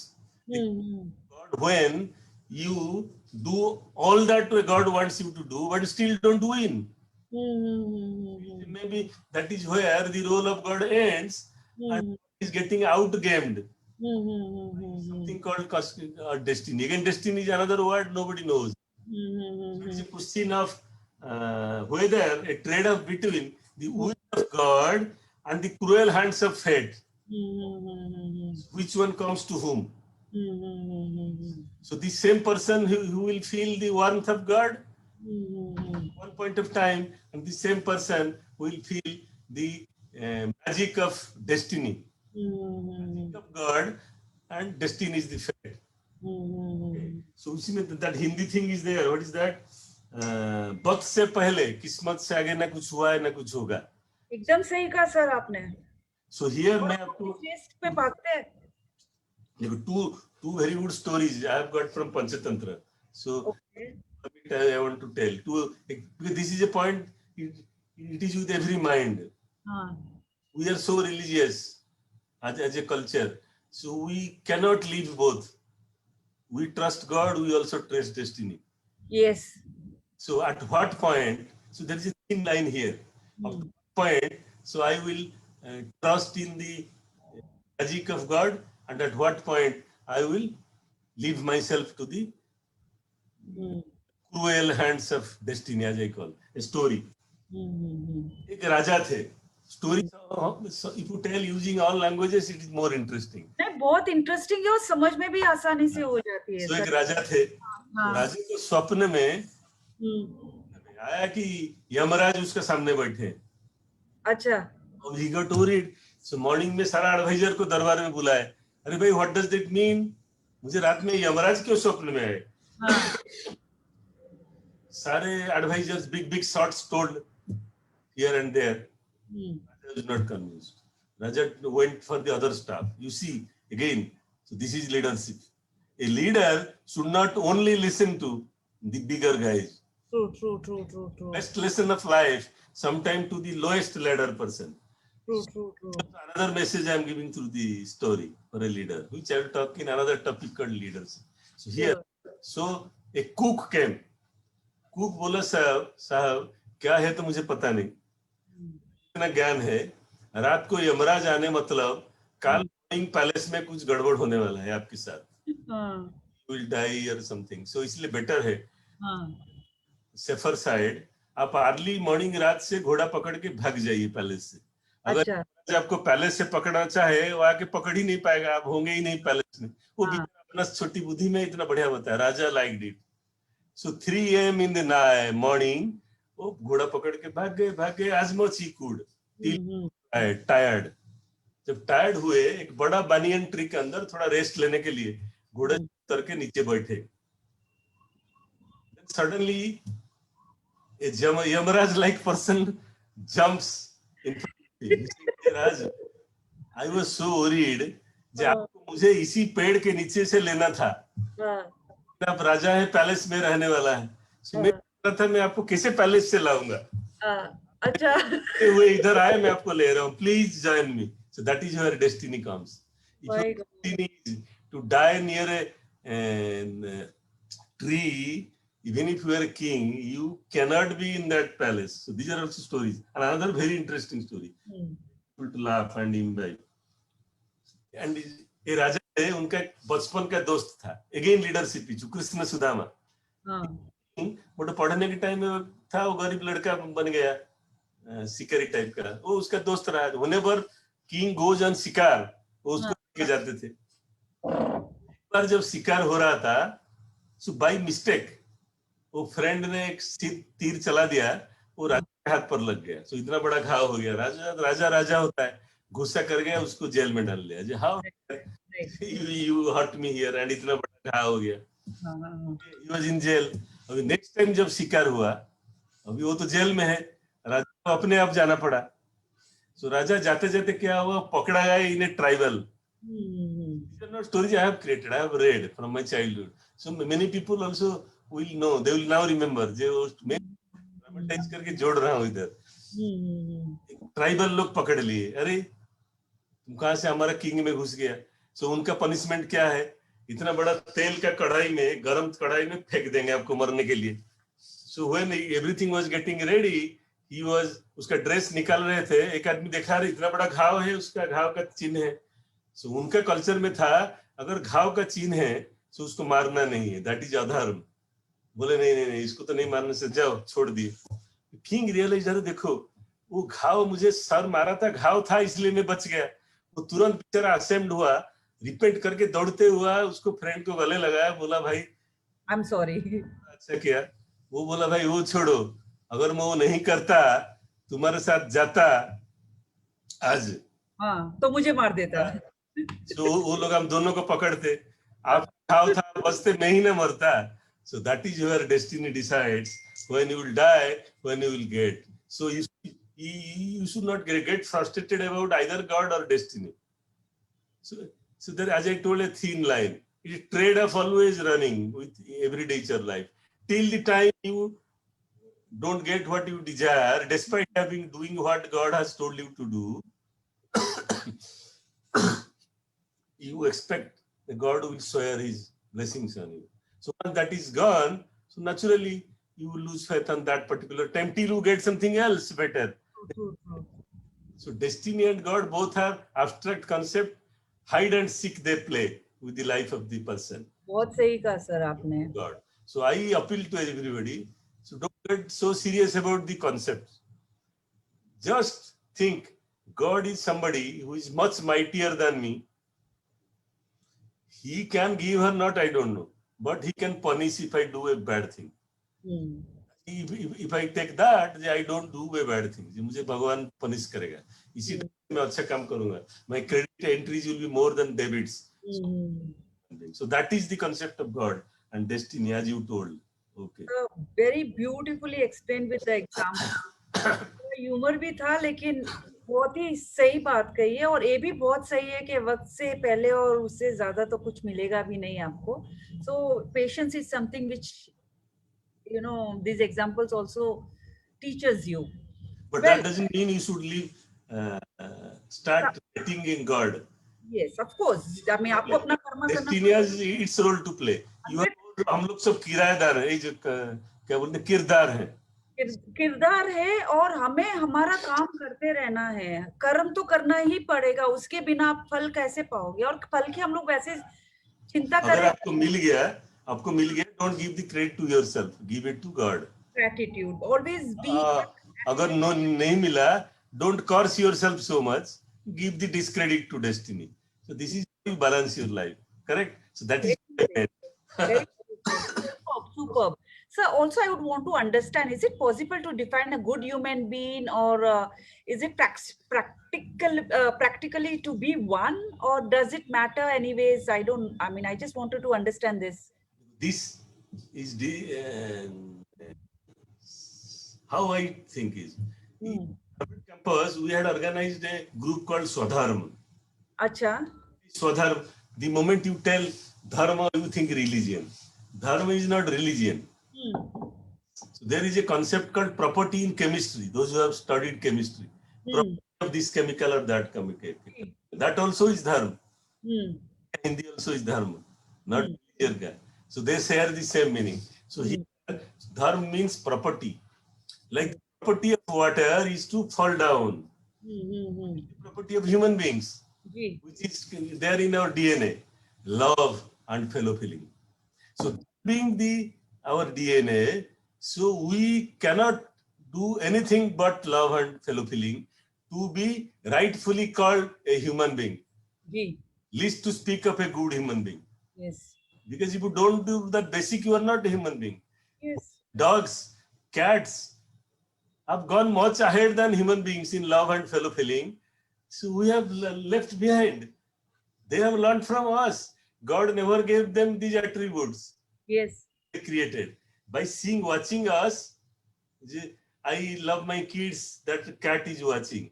B: the
A: Hmm.
B: God when you do all that God wants you to do, but still don't win.
A: Hmm.
B: Maybe that is where the role of God ends and
A: Hmm.
B: is getting outgamed.
A: Hmm.
B: Something called destiny. Again, destiny is another word nobody knows. So it's
A: Hmm.
B: a question of whether a trade-off between the will of God and the cruel hands of fate. Which one comes to whom? So the same person who will feel the warmth of God one point of time, and the same person will feel the magic of destiny, magic of God, and destiny is the fate. Okay. So उसी में that Hindi thing is there. What is that? वक्त से पहले किस्मत से आगे ना कुछ हुआ है ना कुछ होगा.
A: एकदम सही कहा सर आपने.
B: So here
A: और
B: मैं
A: हम
B: आपको
A: इस टेस्ट पे भागते हैं.
B: two very good stories I have got from Panchatantra. So
A: Okay.
B: I want to tell. Because this is a point, it is with every mind.
A: हाँ.
B: We are so religious as a culture. So we cannot live both. We trust God, we also trust destiny.
A: Yes.
B: So at what point, so there is a thin line here. Up to what point, so I will trust in the magic of God, and at what point I will leave myself to the cruel hands of destiny, as I call a story. एक राजा थे. Story, if you tell using all languages, it is more interesting.
A: नहीं, बहुत interesting है और समझ में भी आसानी से हो जाती है.
B: So एक राजा थे.
A: हाँ.
B: राजा को स्वप्न में आया कि यमराज उसके सामने बैठे.
A: अच्छा.
B: और he got worried. So morning में सारा एडवाइजर को दरबार में बुलाए. अरे भाई, what does that mean? मुझे रात में यमराज क्यों स्वप्न में आए? हाँ. सारे advisers big shots told here and there. Raja was not convinced. Raja went for the other staff. You see, again, so this is leadership. A leader should not only listen to the bigger guys. True. Best lesson of life, sometime to the lowest ladder person. True. Another message I am giving through the story for a leader, which I will talk in another topic called leadership. So here, so a cook came. Cook बोला, साहब क्या है तो मुझे पता नहीं. इतना ज्ञान है. रात को यमराज आने मतलब काल मॉर्निंग पैलेस में कुछ गड़बड़ होने वाला है आपके साथ. Will die or something. So इसलिए बेटर है सेफर साइड, आप अर्ली मॉर्निंग रात से घोड़ा पकड़ के भाग जाइए पैलेस से. अगर आपको पैलेस से पकड़ना चाहे, वो आके पकड़ ही नहीं पाएगा, आप होंगे ही नहीं पैलेस में. वो भी अपना छोटी बुद्धि में इतना बढ़िया बताया. Raja liked it. So 3 AM in the morning वो घोड़ा पकड़ के भाग गए as much he could till tired. जब टायर्ड हुए, एक बड़ा बनियन ट्री के अंदर थोड़ा रेस्ट लेने के लिए घोड़े उतर के नीचे बैठे. Suddenly a Yamaraj like person jumps in front of him. Raj, I was so worried कि आपको मुझे इसी पेड़ के नीचे से लेना था. आप राजा है, पैलेस में रहने वाला है. मैं था मैं आपको कैसे पैलेस से लाऊंगा. अच्छा. वो इधर आए, मैं आपको ले रहा हूँ. Please join me. So that is where destiny comes. If your destiny is to die near a tree, even if you are a king, you cannot be in that palace. So these are also stories. And another very interesting story. People to laugh and imbibe. And ये राजा है, उनका बचपन का दोस्त था. Again leadership issue, Krishna Sudama. वो तो पढ़ने के टाइम में था, वो गरीब लड़का बन गया, शिकारी टाइप का. वो उसका दोस्त रहा. Whenever king goes on शिकार, वो उसको लेके जाते थे. एक बार जब शिकार हो रहा था, so by mistake वो फ्रेंड ने एक तीर चला दिया, वो राजा के हाथ पर लग गया. सो इतना बड़ा घाव हो गया. राजा होता है, गुस्सा कर गया, उसको जेल में डाल लिया. जी how you hurt me here, and इतना बड़ा घाव हो गया. He was in jail. अभी नेक्स्ट टाइम जब शिकार हुआ, अभी वो तो जेल में है, राजा को अपने आप जाना पड़ा. सो राजा जाते जाते क्या हुआ, पकड़ा गया in a tribal. Stories I have created, I have read from my childhood. So many people also will know, they will now remember. मैं ड्रामेटाइज करके जोड़ रहा हूँ इधर. ट्राइबल लोग पकड़ लिए. अरे तुम कहाँ से हमारा किंग में घुस गया. सो उनका पनिशमेंट क्या है, इतना बड़ा तेल का कढ़ाई में, गरम कढ़ाई में फेंक देंगे आपको मरने के लिए. So when everything was getting ready, he was, उसका ड्रेस निकाल रहे थे, एक आदमी देखा, रहे इतना बड़ा घाव है, उसका घाव का चिन्ह है. सो उनका कल्चर में था, अगर घाव का चिन्ह है तो उसको मारना नहीं है, दैट इज अधर्म. बोले नहीं, इसको तो नहीं मारने से, जाओ छोड़ दिए. किंग रियलाइज, अरे देखो वो घाव, मुझे सर मारा था, घाव था इसलिए मैं बच गया. वो तुरंत बेचारा असेम्ड हुआ, रिपेंट करके दौड़ते हुआ उसको फ्रेंड को गले लगाया, बोला भाई आई एम सॉरी. अच्छा किया. वो बोला भाई वो छोड़ो, अगर मैं वो नहीं करता, तुम्हारे साथ जाता आज, तो मुझे मार देता. तो वो लोग हम दोनों को पकड़ते, आप घाव था, बचते, मैं ही ना मरता. So that is where destiny decides when you will die, when you will get. So you should not get frustrated about either God or destiny. So there, as I told, a thin line. It is trade-off always running with everyday life. Till the time you don't get what you desire, despite doing what God has told you to do, you expect that God will shower His blessings on you. So once that is gone, so naturally you will lose faith on that particular time till you get something else better. So destiny and God both are abstract concept. Hide and seek they play with the life of the person.
A: बहुत सही कहा sir आपने.
B: God. So I appeal to everybody. So don't get so serious about the concept. Just think God is somebody who is much mightier than me. He can give or not, I don't know. But he can punish if I do a bad thing.
A: Hmm.
B: If I take that, I don't do a bad thing. मुझे भगवान punish करेगा. इसी time मैं अच्छा काम करूंगा. My credit entries will be more than debits.
A: Hmm.
B: So that is the concept of God and destiny, as you told. Okay.
A: Very beautifully explained with the example. Humour भी था लेकिन बहुत ही सही बात कही है, और ये भी बहुत सही है कि वक्त से पहले और उससे ज्यादा तो कुछ मिलेगा भी नहीं आपको. So patience is something which these examples also teaches you.
B: But
A: Well,
B: that doesn't mean you should leave, start betting in God.
A: yes, of course. I mean, आपको अपना कर्म करना
B: Destiny has its role to play. You are, हम लोग सब किराएदार हैं. ये जो क्या बोलते हैं, किरदार हैं.
A: किरदार है, और हमें हमारा काम करते रहना है. कर्म तो करना ही पड़ेगा, उसके बिना आप फल कैसे पाओगे, और फल की हम लोग वैसे चिंता
B: अगर
A: करें.
B: आपको मिल गया, don't give the credit to yourself, give it to God.
A: Gratitude, always be.
B: अगर नहीं मिला, don't curse yourself so much, give the discredit to destiny. So this is how you balance your life, correct? So that is
A: Very superb, superb. So also I would want to understand, is it possible to define a good human being, or is it practically to be one, or does it matter anyways? I mean, I just wanted to understand this.
B: this is the how I think is. In Harvard campus, we had organized a group called Swadharma.
A: Acha.
B: Swadharma, the moment you tell dharma, you think religion. Dharma is not religion. So there is a concept called property in chemistry. Those who have studied chemistry, property of this chemical or that chemical. That also is dharma. Hindi also is dharma, not religion. So they share the same meaning. So here, dharma means property. Like the property of water is to fall down. The property of human beings, which is there in our DNA, love and fellow feeling. So being our DNA, so we cannot do anything but love and fellow feeling to be rightfully called a human being. Least to speak of a good human being.
A: Yes.
B: Because if you don't do that basic, you are not a human being.
A: Yes.
B: Dogs, cats have gone much ahead than human beings in love and fellow feeling. So we have left behind. They have learned from us. God never gave them these attributes.
A: Yes.
B: They created. By watching us, I love my kids, that cat is watching.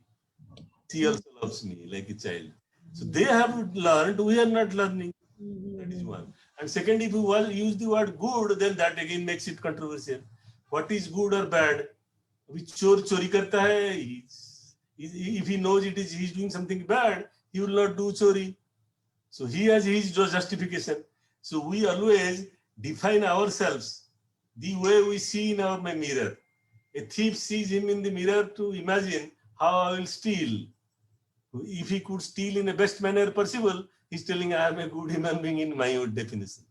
B: She also loves me like a child. So they have learned, we are not learning. That is one. And second, if you use the word good, then that again makes it controversial. What is good or bad? Which chori karta hai, if he knows he's doing something bad, he will not do chori. So he has his justification. So we always define ourselves the way we see in our mirror. A thief sees him in the mirror to imagine how I will steal. If he could steal in the best manner possible, he's telling I am a good human being in my own definition.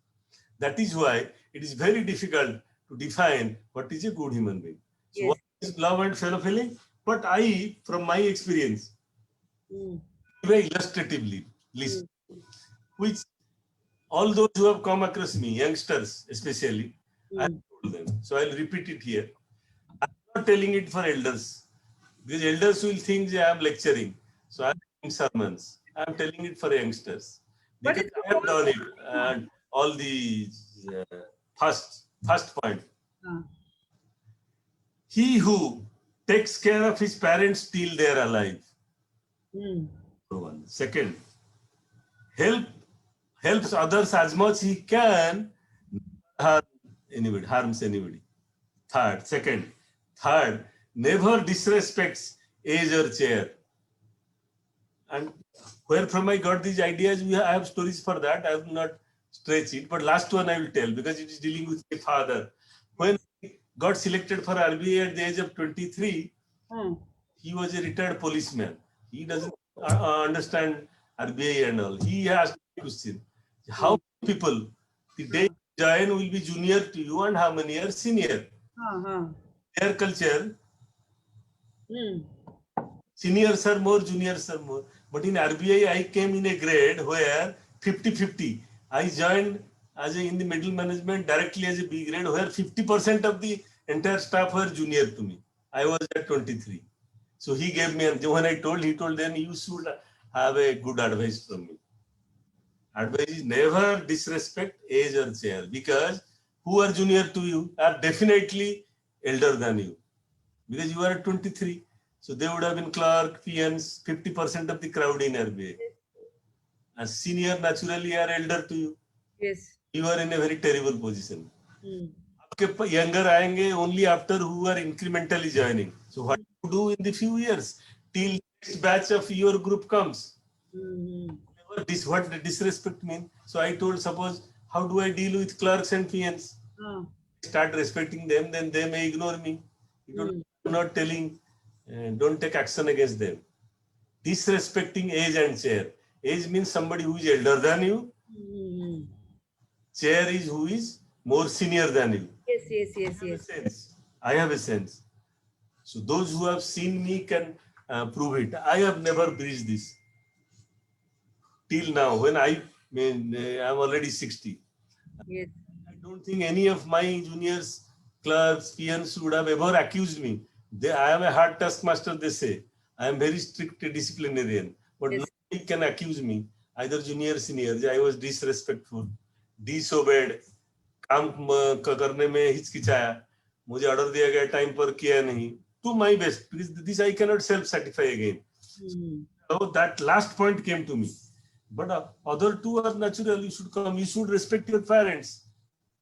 B: That is why it is very difficult to define what is a good human being. So what is love and fellow feeling? But I, from my experience, very illustratively list, which all those who have come across me, youngsters especially, I have told them. So I'll repeat it here. I'm not telling it for elders, because elders will think I am lecturing. So I'm doing sermons. I'm telling it for youngsters, because I have done it. And all the first point. He who takes care of his parents till they are alive. One. Second, helps others as much he can, harms anybody. Third, never disrespects age or chair. And where from I got these ideas, I have stories for that. I have not stretched it, but last one I will tell, because it is dealing with my father. When he got selected for RBI at the age of 23, he was a retired policeman. He doesn't understand RBI and all. He asked a question: how many people The day you join will be junior to you and how many years senior. Their culture, seniors are more, juniors are more. But in RBI, I came in a grade where 50-50. I joined in the middle management directly as a B grade where 50% of the entire staff were junior to me. I was at 23. So he gave me, and when he told then you should have a good advice from me. Advice is never disrespect age or chair, because who are junior to you are definitely elder than you, because you are at 23. So they would have been clerk, PNs, 50% of the crowd in RBI. As senior naturally are elder to you.
A: Yes.
B: You are in a very terrible position. आपके younger आएंगे only after who are incrementally joining. So what you do in the few years till next batch of your group comes. What the disrespect mean? So I told, suppose how do I deal with clerks and PNs? Start respecting them, then they may ignore me. I'm not telling, don't take action against them. Disrespecting age and chair. Age means somebody who is elder than you. Chair is who is more senior than you.
A: Yes.
B: I have a sense. So those who have seen me can prove it. I have never breached this. Till now, when I'm already 60.
A: Yes.
B: I don't think any of my juniors, clerks, PNs would have ever accused me. I am a hard taskmaster, they say. I am very strict disciplinarian. But nobody can accuse me, either junior or senior. I was disrespectful, disobeyed, काम करने में हिचकिचाया, मुझे order दिया गया time पर किया नहीं. To my best, because this I cannot self-satisfy again. So that last point came to me. But other two are natural. You should come. You should respect your parents.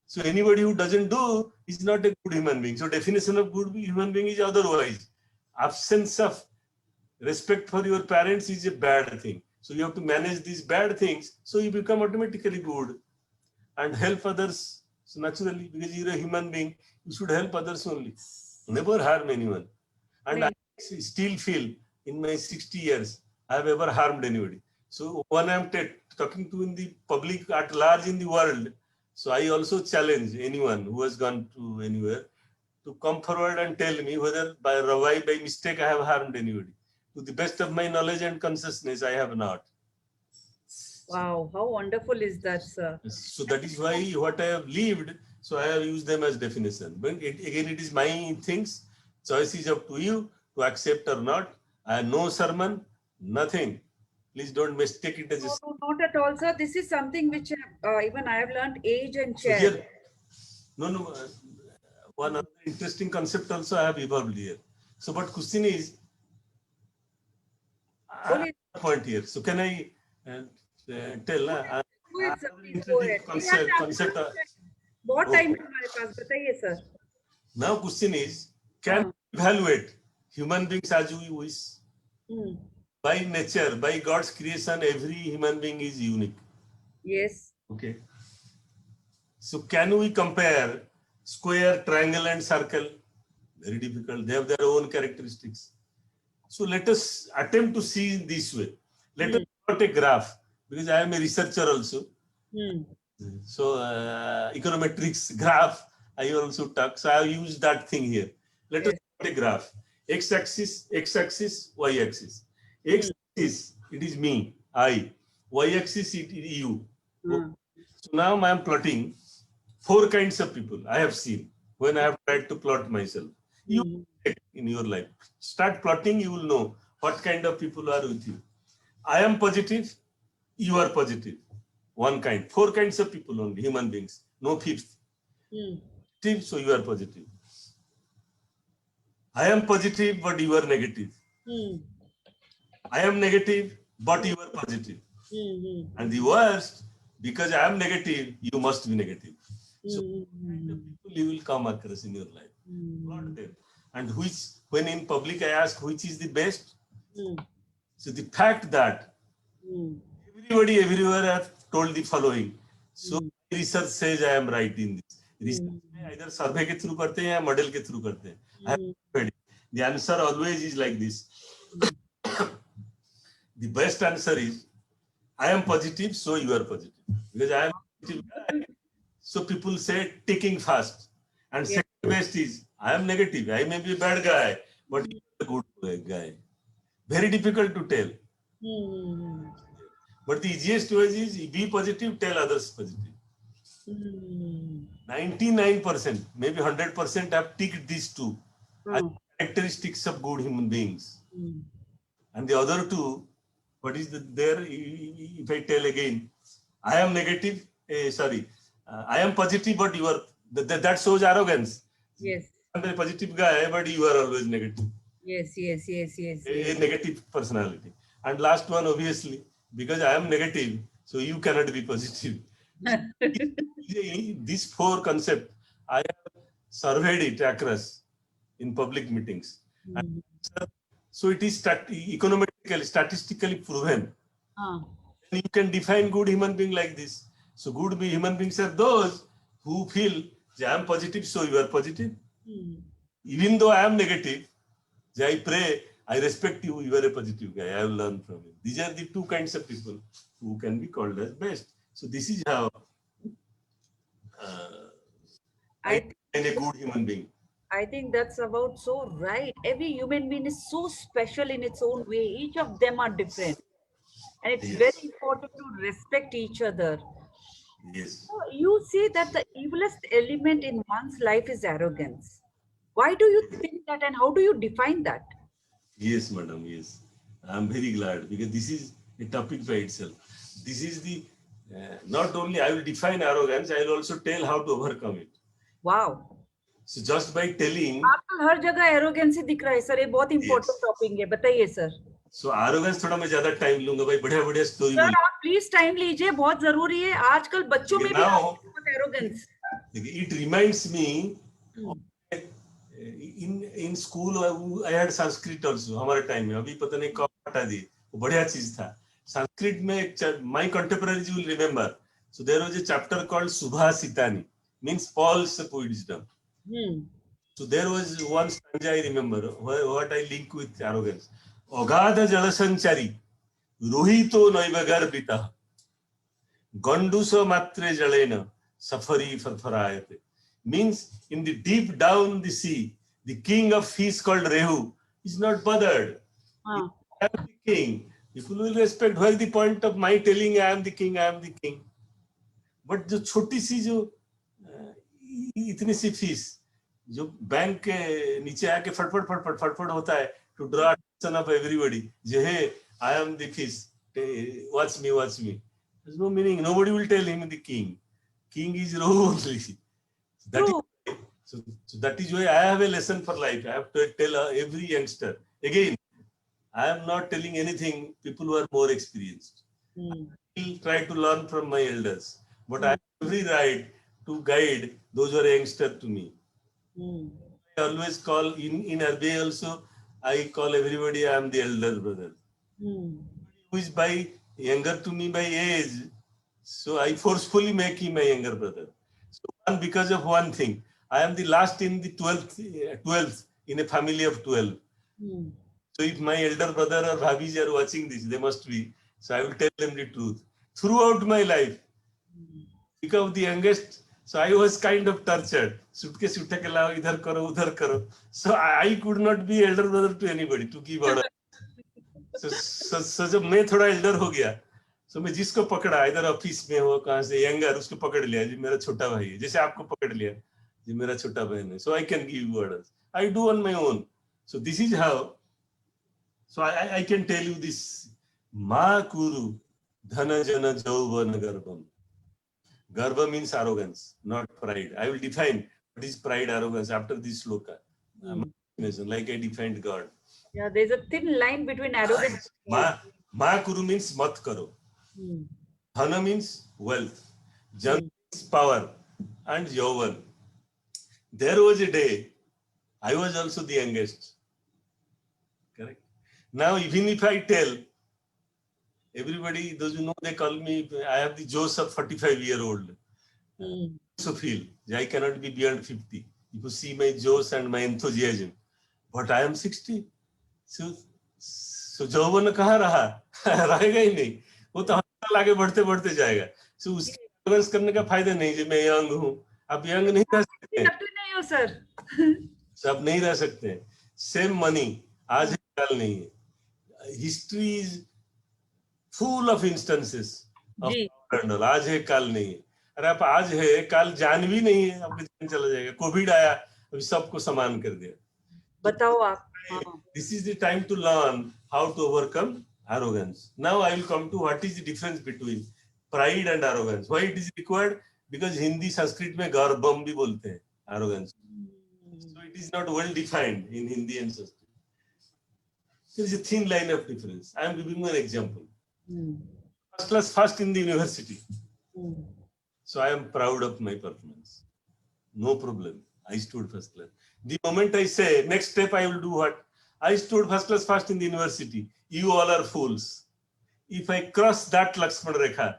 B: So anybody who doesn't do is not a good human being. So definition of good human being is otherwise. Absence of respect for your parents is a bad thing. So you have to manage these bad things. So you become automatically good and help others. So naturally, because you're a human being, you should help others only. Never harm anyone. And I still feel in my 60 years, I have ever harmed anybody. So when I'm talking to in the public at large in the world, so I also challenge anyone who has gone to anywhere to come forward and tell me whether by mistake I have harmed anybody. To the best of my knowledge and consciousness, I have not.
A: Wow, how wonderful is that, sir?
B: So that is why what I have lived, so I have used them as definition. But again, it is my things. Choice is up to you to accept or not. I have no sermon, nothing. Please don't mistake it as a...
A: No, not at all, sir. This is something which even I have learned age and chair.
B: So here, one other interesting concept also I have evolved here. So, but question is, point here. So can I tell? Concept.
A: बहुत time है हमारे पास, बताइए sir.
B: Now question is, can we evaluate human beings as we wish? By nature, by God's creation, every human being is unique.
A: Yes.
B: Okay. So can we compare square, triangle and circle? Very difficult. They have their own characteristics. So let us attempt to see this way. Let us plot a graph, because I am a researcher also. So econometrics graph, I also talk. So I have used that thing here. Let us plot a graph. X-axis, Y-axis. X-axis, it is me, I. Y-axis, it is you. So now I am plotting 4 kinds of people I have seen when I have tried to plot myself. You in your life. Start plotting, you will know what kind of people are with you. I am positive, you are positive. 1 kind. 4 kinds of people only, human beings. No fifth. So you are positive. I am positive, but you are negative. I am negative, but you are positive. And the worst, because I am negative, you must be negative. So kind of people you will come across in your life. Plot them. And when in public I ask which is the best, so the fact that everybody everywhere have told the following. So research says I am right in this. Research either survey के through करते हैं या model के through करते हैं. I have read it. The answer always is like this. The best answer is I am positive, so you are positive. Because I am positive, So people say ticking fast. And
A: Yeah.
B: second best is, I am negative. I may be a bad guy, but you are a good guy. Very difficult to tell.
A: Hmm.
B: But the easiest way is be positive, tell others positive.
A: Hmm.
B: 99%, maybe 100% have ticked these two as
A: Hmm.
B: characteristics of good human beings.
A: Hmm.
B: And the other two, what is there? If I tell again, I am negative, I am positive, but you are, that shows arrogance.
A: Yes.
B: I'm a positive guy, but you are always negative.
A: Yes. Yes. Yes. Yes.
B: A
A: Yes.
B: negative personality. And last one, obviously, because I am negative, so you cannot be positive. These four concepts, I have surveyed it across in public meetings. And
A: Hmm.
B: so it is economically, statistically proven.
A: Ah.
B: You can define good human being like this. So good human beings are those who feel, I am positive, so you are positive.
A: Hmm.
B: Even though I am negative, I pray, I respect you, you are a positive guy. I have learned from you. These are the two kinds of people who can be called as best. So this is how I
A: I
B: define a good human being.
A: I think that's about so right. Every human being is so special in its own way. Each of them are different. And it's very
B: Yes.
A: important to respect each other.
B: Yes.
A: So you say that the evilest element in one's life is arrogance. Why do you think that and how do you define that?
B: Yes, madam. Yes. I'm very glad because this is a topic by itself. This is the, not only I will define arrogance, I will also tell how to overcome it.
A: Wow.
B: So just by telling,
A: आजकल हर जगह arrogance ही दिख रहा है sir ये बहुत important
B: yes.
A: Topic है बताइए sir
B: So arrogance थोड़ा मैं ज्यादा टाइम लूंगा भाई बढ़िया बढ़िया स्टोरी
A: सर
B: बोल
A: आप प्लीज टाइम लीजिए बहुत जरूरी है आजकल बच्चों में भी आ
B: now
A: बहुत arrogance
B: it reminds me in school I had Sanskrit also हमारे टाइम में अभी पता नहीं कब हटा दिए वो बढ़िया चीज था संस्कृत में एक my contemporaries will remember so there was a chapter called Subhasitani means Paul's wisdom. So there was one stanza I remember what I link with arrogance. Agadha jalasanchari rohito naivagarbita gandusa matre jalena safari farfarayate means in the deep down the sea the king of fish called Rehu is not bothered. I am the king. People will respect. Where is the point of my telling I am the king, I am the king? But जो छोटी सी जो इतनी सी fees जो bank के नीचे आके फटफट फटफट फटफट होता है to draw attention of everybody. Hey, I am the fish. Watch me, watch me. There's no meaning. Nobody will tell him the king. King is Rahu only. That is, so that is why I have a lesson for life. I have to tell every youngster. Again, I am not telling anything. People who are more experienced. I will try to learn from my elders. But I have every right to guide those who are youngster to me. I always call in RBI also, I call everybody, I am the elder brother. Who is by younger to me by age, so I forcefully make him my younger brother. So because of one thing, I am the last in the 12th in a family of 12. So if my elder brother or bhabis are watching this, they must be. So I will tell them the truth. Throughout my life, because of the youngest, so I was kind of tortured. Suitcase उठा के लाओ इधर करो उधर करो. So I could not be elder brother to anybody to give order. So जब मैं थोड़ा elder हो गया, so मैं जिसको पकड़ा इधर ऑफिस में हो कहाँ से younger उसको पकड़ लिया जो मेरा छोटा भाई है जैसे आपको पकड़ लिया जो मेरा छोटा बहन है. So I can give orders. I do on my own. So this is how. So I can tell you this. Ma kuru dhana jana jauvana garbham. Garbha means arrogance, not pride. I will define what is pride, arrogance after this sloka. Like I defined God.
A: Yeah, there's a thin line between arrogance.
B: Ma kuru means mat karo. Dhana means wealth. Jana means power. And Yauvan. There was a day, I was also the youngest. Correct? Now, even if I tell, everybody, those who know, they call me, I have the Joes of 45-year-old. So feel, I cannot be beyond 50. If you see my Joes and my enthusiasm. But I am 60. So जौवन कहाँ रहा रहेगा ही नहीं वो तो हर साल आगे बढ़ते बढ़ते जाएगा. So उसकी arrogance करने का फायदा नहीं है। मैं यंग हूँ, आप यंग नहीं रह सकते,
A: नहीं हो सर।
B: आप नहीं रह सकते। सेम मनी आज है कल नहीं है। History is full of instances of
A: जी
B: पैंडल, आज है कल नहीं है। अरे आप आज है कल जान भी नहीं है, आपका जान चला जाएगा। कोविड आया, अभी सबको समान कर दिया।
A: बताओ आप। हाँ
B: This is the time to learn how to overcome arrogance. Now I will come to what is the difference between pride and arrogance. Why it is required? Because Hindi Sanskrit में गर्वम भी बोलते हैं arrogance. So it is not well defined in Hindi and Sanskrit. There is a thin line of difference. I am giving you an example. First class first in the university. So I am proud of my performance. No problem. I stood first class. The moment I say next step I will do what? I stood first class first in the university. You all are fools. If I cross that Lakshman Rekha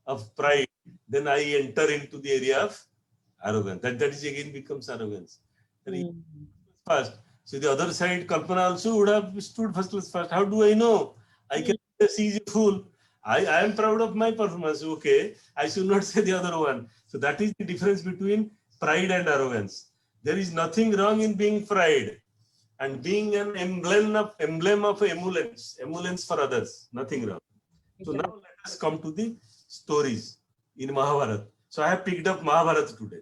B: of pride, then I enter into the area of arrogance. That is again becomes arrogance. First. So the other side, Kalpana also would have stood first class first. How do I know? I can say she is a fool. I am proud of my performance. Okay, I should not say the other one. So that is the difference between pride and arrogance. There is nothing wrong in being pride and being an emblem of emulence for others. Nothing wrong. So now let us come to the stories in Mahabharata. So I have picked up Mahabharata today.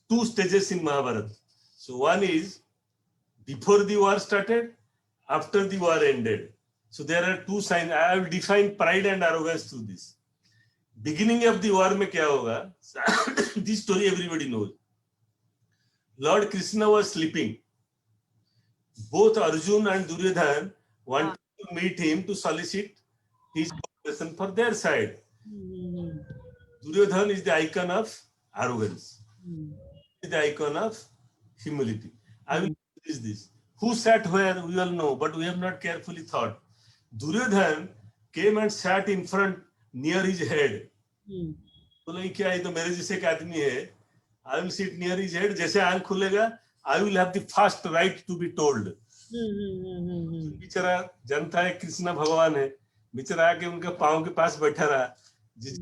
B: Two stages in Mahabharata. So one is before the war started, after the war ended. So there are two signs. I have defined pride and arrogance through this. Beginning of the war में क्या होगा? This story everybody knows. Lord Krishna was sleeping. Both Arjun and Duryodhan wanted to meet him to solicit his cooperation for their side. Duryodhan is the icon of arrogance. Is the icon of humility. I will use this. Who sat where we all know, but we have not carefully thought. Duryodhan came and sat in front near his head. बोले क्या है तो मेरे जैसे एक आदमी है. I will sit near his head. जैसे आंख खुलेगा, I will have the first right to be told. बेचारा जनता है कृष्ण भगवान है, बेचारा आके उनका पाँव के पास बैठा रहा. जिस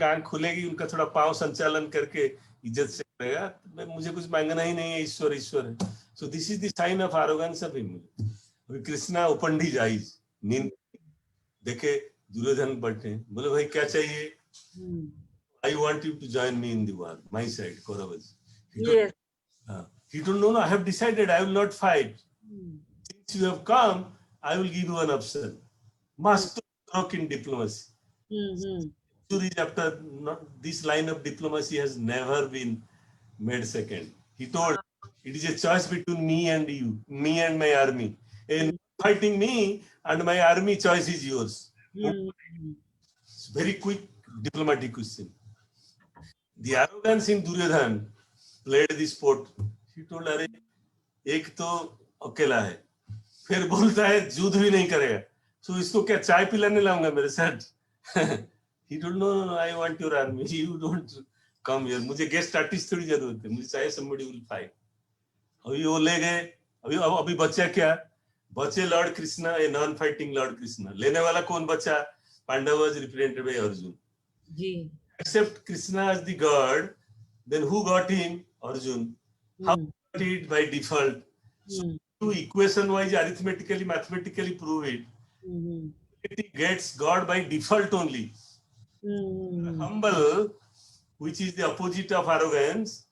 B: आंख खुलेगी उनका थोड़ा पाँव संचालन करके इज्जत से करेगा. मुझे कुछ मांगना ही नहीं है, ईश्वर ईश्वर है. So this is the sign of arrogance of him. अभी कृष्णा ओपन ही जाइज नींद देखे दुर्योधन बैठे, बोले भाई क्या चाहिए? I want you to join me in the war, my side, Kauravas.
A: Yes.
B: He told, no, I have decided I will not fight. Since you have come, I will give you an option. Master stroke in diplomacy. After this line of diplomacy has never been made second. He told, it is a choice between me and you, me and my army. And fighting me and my army, choice is yours. It's very quick diplomatic question. The arrogance in Duryodhan played this sport. He told, अरे एक तो अकेला है, फिर बोलता है युद्ध भी नहीं करेगा, तो इसको क्या चाय पिलाने लाऊंगा मेरे साथ? He told, no, I want your army. You don't come here. मुझे गेस्ट आर्टिस्ट थोड़ी जरूरत है, मुझे चाहिए somebody will fight. अभी वो ले गए. अभी बचा क्या? बचे Lord Krishna, a non fighting Lord Krishna. लेने वाला कौन बचा? Pandavas represented by Arjun. Ji. Except Krishna as the god, then who got him? Arjun. How got it? By default. So to equation wise, arithmetically, mathematically prove it. It gets God by default only. Humble, which is the opposite of arrogance,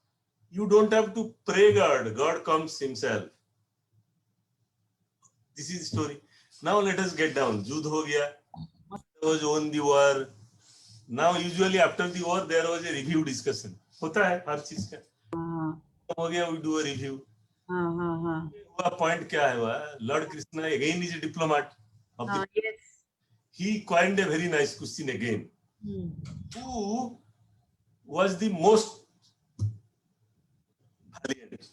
B: you don't have to pray God. God comes himself. This is the story. Now let us get down. Yudh ho gaya. Was won the war. Now usually after the war there was a review discussion. होता है हर चीज का. हो गया, we do a review. वह point क्या है वह? Lord Krishna again is a diplomat. Yes. He coined a very nice question again. Who was the most valiant?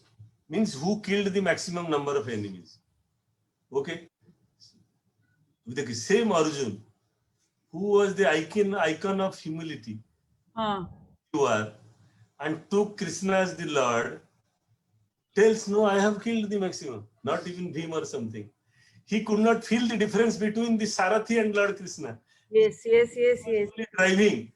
B: Means who killed the maximum number of enemies? Okay. With the same Arjun, who was the icon of humility, you are, and took Krishna as the Lord, tells, no, I have killed the maximum, not even Bhima or something. He could not feel the difference between the Sarathi and Lord Krishna. Yes. Driving.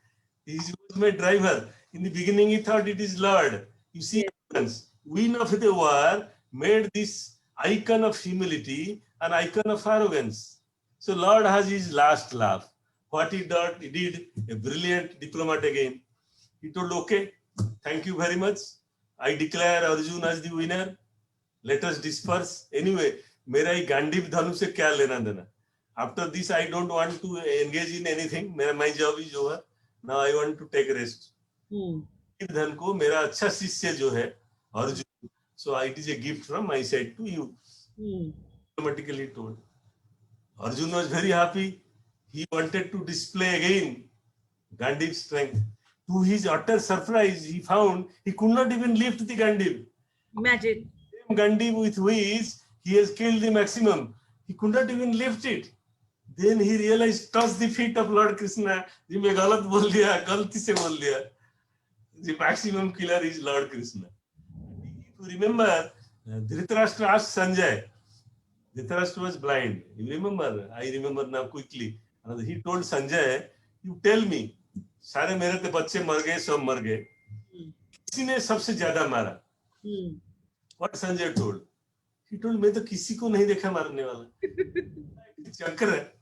B: He was my driver. In the beginning, he thought it is Lord. You see,
A: Yes.
B: win of the war made this icon of humility an icon of arrogance. So Lord has his last laugh. What he did a brilliant diplomat again. He told, okay, thank you very much. I declare Arjun as the winner. Let us disperse. Anyway, मेरा ये गांडीव धनुष से क्या लेना देना? After this, I don't want to engage in anything. My job is over. Now I want to take rest. धन को मेरा अच्छा शिष्य जो है Arjun, so it is a gift from my side to you. Automatically told. Arjun was very happy. He wanted to display again Gandhiv's strength. To his utter surprise, he found he could not even lift the Gandhiv.
A: Imagine.
B: Gandhi with which he has killed the maximum. He could not even lift it. Then he realized, touch the feet of Lord Krishna. जी मैं गलत बोल दिया, गलती से बोल दिया. The maximum killer is Lord Krishna. If you remember, Dhritarashtra asked Sanjay. Dhritarashtra was blind. You remember? I remember now quickly. He told Sanjay, you tell me, सारे मेरे तो बच्चे मर गए, सब मर गए. किसी ने सबसे ज्यादा मारा. What Sanjay told? He told, मैं तो किसी को नहीं देखा मारने वाला. चक्र है.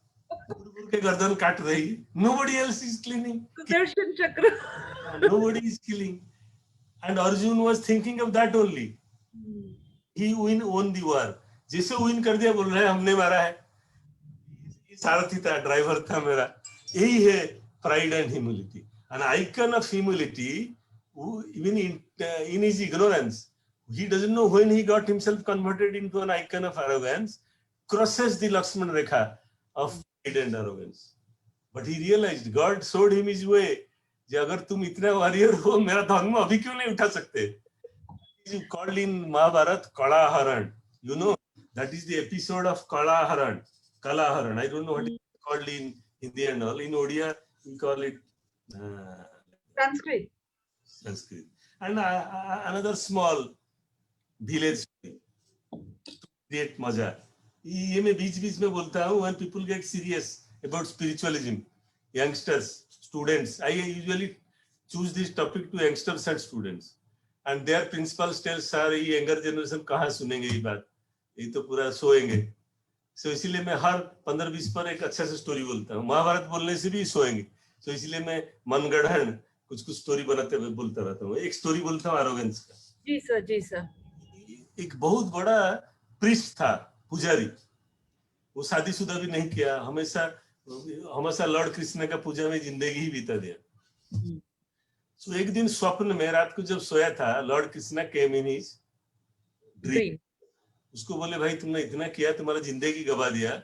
B: गुरु के गर्दन काट रही. Nobody else is killing.
A: Sudarshan Chakra.
B: Nobody is killing. And Arjun was thinking of that only. He won the war. जैसे win कर दिया बोल रहा है हमने मारा है. ये सारथी था, ड्राइवर था मेरा. यही है pride and humility. An icon of humility, who even in his ignorance, he doesn't know when he got himself converted into an icon of arrogance, crosses the Lakshman Rekha of pride and arrogance. But he realized God showed him his way. कि अगर तुम इतना warrior हो, मेरा धर्म अभी क्यों नहीं उठा सकते? You called in Mahabharat Kalaharan. You know, that is the episode of Kalaharan. Kalaharan. I don't know what it is called in Hindi and all. In Odia, we call it
A: Sanskrit.
B: Sanskrit. And another small village story to create maza. ये मैं बीच-बीच में बोलता हूँ when people get serious about spiritualism, youngsters, students. I usually choose this topic to youngsters and students. And their principals tell sir ये younger generation कहाँ सुनेंगे ये बात? ये तो पूरा सोएंगे. So इसीलिए मैं हर 15-20 पर एक अच्छा सा स्टोरी बोलता हूँ. महाभारत बोलने से भी सोएंगे. So इसलिए मैं मनगढ़ंत कुछ स्टोरी बनाते हुए बोलता रहता हूँ. एक स्टोरी बोलता हूँ एरोगेंस का.
A: जी सर, जी सर.
B: एक बहुत बड़ा प्रीस्ट था, पुजारी. वो शादीशुदा भी नहीं किया, हमेशा लॉर्ड कृष्ण का पूजा में जिंदगी ही बीता दिया. सो एक दिन स्वप्न में रात को जब सोया था, Lord Krishna came in his dream. उसको बोले भाई तुमने इतना किया, तुम्हारा जिंदगी गवा दिया,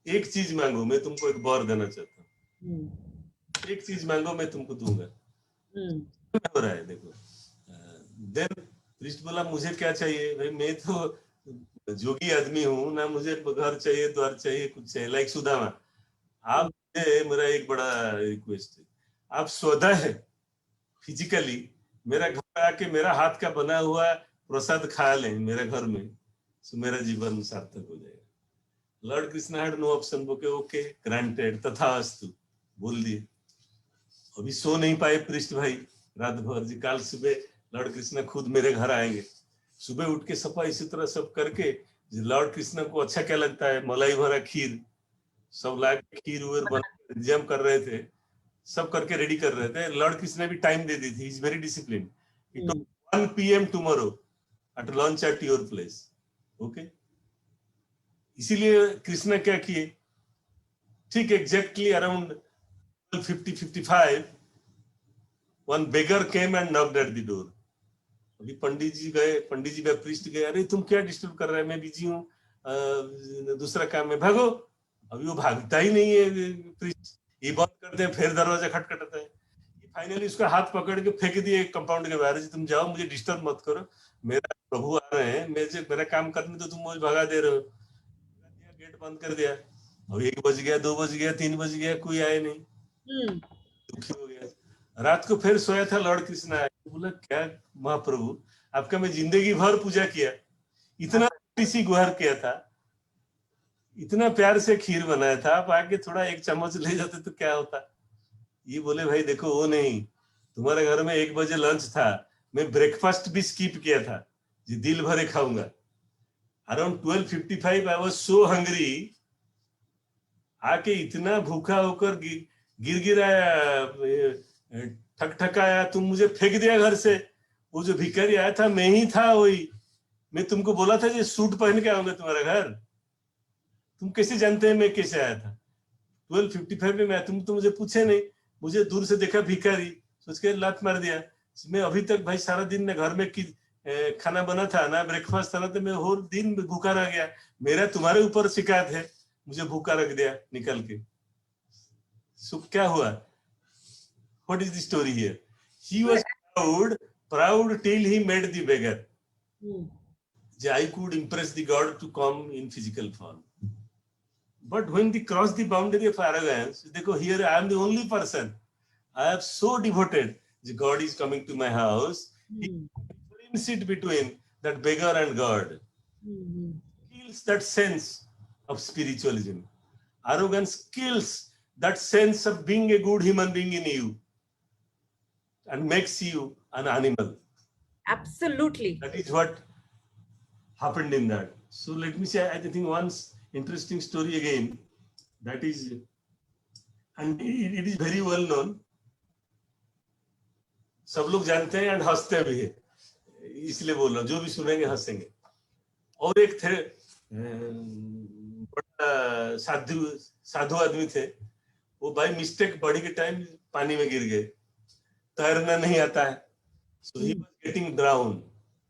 B: एक चीज मांगो, मैं तुमको एक वर देना चाहता हूँ. एक चीज मांगो, मैं तुमको दूंगा. हो रहा है देखो. देन प्रीस्ट बोला मुझे क्या चाहिए भाई, मैं तो जोगी आदमी हूँ ना, मुझे घर चाहिए, द्वार चाहिए, कुछ चाहिए. लाइक सुदामा, आप मेरा एक बड़ा रिक्वेस्ट है, आप स्वतः फिजिकली मेरा घर आके मेरा हाथ का बना हुआ प्रसाद खा लें मेरे घर में, तो मेरा जीवन सार्थक हो जाएगा. Lord Krishna had no option. बोके ओके ग्रांटेड, तथास्तु बोल दिए. अभी सो नहीं पाए प्रीस्ट भाई रात भर. जी कल सुबह लॉर्ड कृष्ण खुद मेरे घर आएंगे. सुबह उठ के सफा इसी तरह सब करके, लॉर्ड कृष्ण को अच्छा क्या लगता है, मलाई भरा खीर सब ला के खीर इंतजाम कर रहे थे, सब करके रेडी कर रहे थे. लॉर्ड कृष्ण ने भी टाइम दे दी थी. Is very discipline. 1 PM tomorrow at lunch at your place. Okay. इसीलिए कृष्ण क्या किए, ठीक exactly around 50-55 one beggar came and knocked at the door. अभी पंडित जी गए, प्रीस्ट गए, अरे तुम क्या डिस्टर्ब कर रहे हैं, मैं बिजी हूँ, दूसरा काम में, भागो. अभी वो भागता ही नहीं है प्रीस्ट. ये बंद करते हैं, फिर दरवाजा खटखटाता है. फाइनली उसका हाथ पकड़ के फेंक दिए कंपाउंड के बाहर. तुम जाओ, मुझे डिस्टर्ब मत करो, मेरा प्रभु आ रहे हैं, मेरा काम करने तो तुम मुझे भगा दे रहे हो. गेट बंद कर दिया. अब 1 बज गया, 2 बज गया, 3 बज गया, कोई आए नहीं. दुखी हो गया. रात को फिर सोया था, लॉर्ड कृष्ण आया. बोला क्या महाप्रभु, आपका मैं जिंदगी भर पूजा किया, इतना सी गुहार किया था, इतना प्यार से खीर बनाया था, आप आके थोड़ा 1 चम्मच ले जाते तो क्या होता. ये बोले भाई देखो वो नहीं, तुम्हारे घर में 1 बजे लंच था, मैं ब्रेकफास्ट भी स्किप किया था, जी दिल भरे खाऊंगा। Around 12:55 I was so hungry, आके इतना भूखा होकर गिर गिराया, ठकठकाया, तुम मुझे फेंक दिया घर से। वो जो भिखारी आया था मैं ही था, वही मैं तुमको बोला था ये सूट पहन के आऊंगा तुम्हारा घर, तुम कैसे जानते हैं मैं कैसे आया था? 12:55 में मैं, तुम तो मुझे पूछे नहीं, मुझे दूर से देखा भिखारी, सोच के लात मार दिया। मैं अभी तक भाई सारा दिन ना घर में खाना बना था ना ब्रेकफास्ट था ना, तो मैं होल दिन भूखा रह गया। मेरा तुम्हारे ऊपर शिकायत है, मुझे भूखा रख दिया निकल के। सो क्या हुआ? What is the story here? He was proud till he met the beggar. I could impress the God to come in physical form. But when they cross the boundary of arrogance, देखो, here I am the only person. I am so devoted. The God is coming to my house. He brings it between that beggar and God. Kills that sense of spiritualism. Arrogance kills that sense of being a good human being in you and makes you an animal.
A: Absolutely.
B: That is what happened in that. So let me say, I think one interesting story again, that is, and it is very well known. सब लोग जानते हैं and हंसते भी है, इसलिए बोल रहा हूँ, जो भी सुनेंगे हंसेंगे। और एक थे बड़ा साधु आदमी थे, वो बाय मिस्टेक बॉडी के टाइम पानी में गिर गए, तैरना नहीं आता है, सो ही वाज गेटिंग ड्राउन।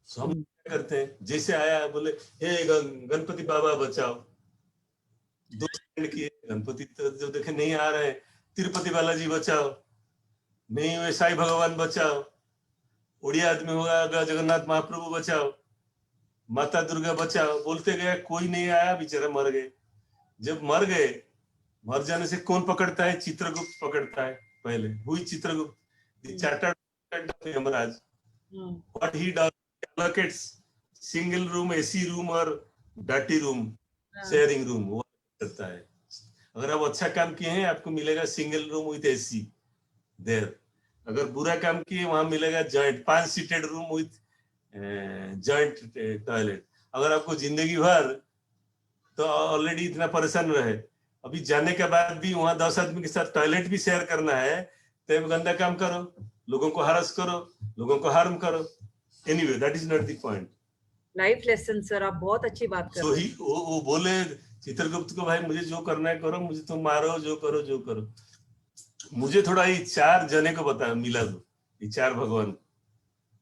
B: सो हम क्या करते हैं, जैसे आया बोले हे गणपति बाबा बचाओ, 2 सेकंड किए, गणपति तो जो देखे नहीं आ रहे, तिरुपति बालाजी बचाओ, नहीं हुए साईं भगवान बचाओ, उड़िया आदमी होगा जगन्नाथ महाप्रभु बचाओ, माता दुर्गा बचाओ, बोलते गए, कोई नहीं आया, बेचारे मर गए। जब मर गए, मर जाने से कौन पकड़ता है? चित्रगुप्त पकड़ता है पहले। हुई Chitragupta, the chartered Yamraj. What he does, allocates single room, AC room और dirty room, शेयरिंग रूम, वो करता है। अगर आप अच्छा काम किए हैं, आपको मिलेगा single room with AC there. अगर बुरा काम किए, वहां मिलेगा joint 5 seated room with joint toilet. अगर आपको जिंदगी भर तो ऑलरेडी इतना परेशान रहे, अभी जाने के बाद भी वहां 10 आदमी के साथ टॉयलेट भी शेयर करना है, तो गंदा काम करो, लोगों को हरास करो, लोगों को हार्म करो। Anyway, that is not the point.
A: Life lesson sir, आप बहुत अच्छी बात कर रहे हैं।
B: वो बोले चित्रगुप्त को, भाई मुझे जो करना है करो, मुझे तुम मारो, जो करो जो करो, मुझे थोड़ा ये 4 जने को बता, मिला दो, ये 4 भगवान।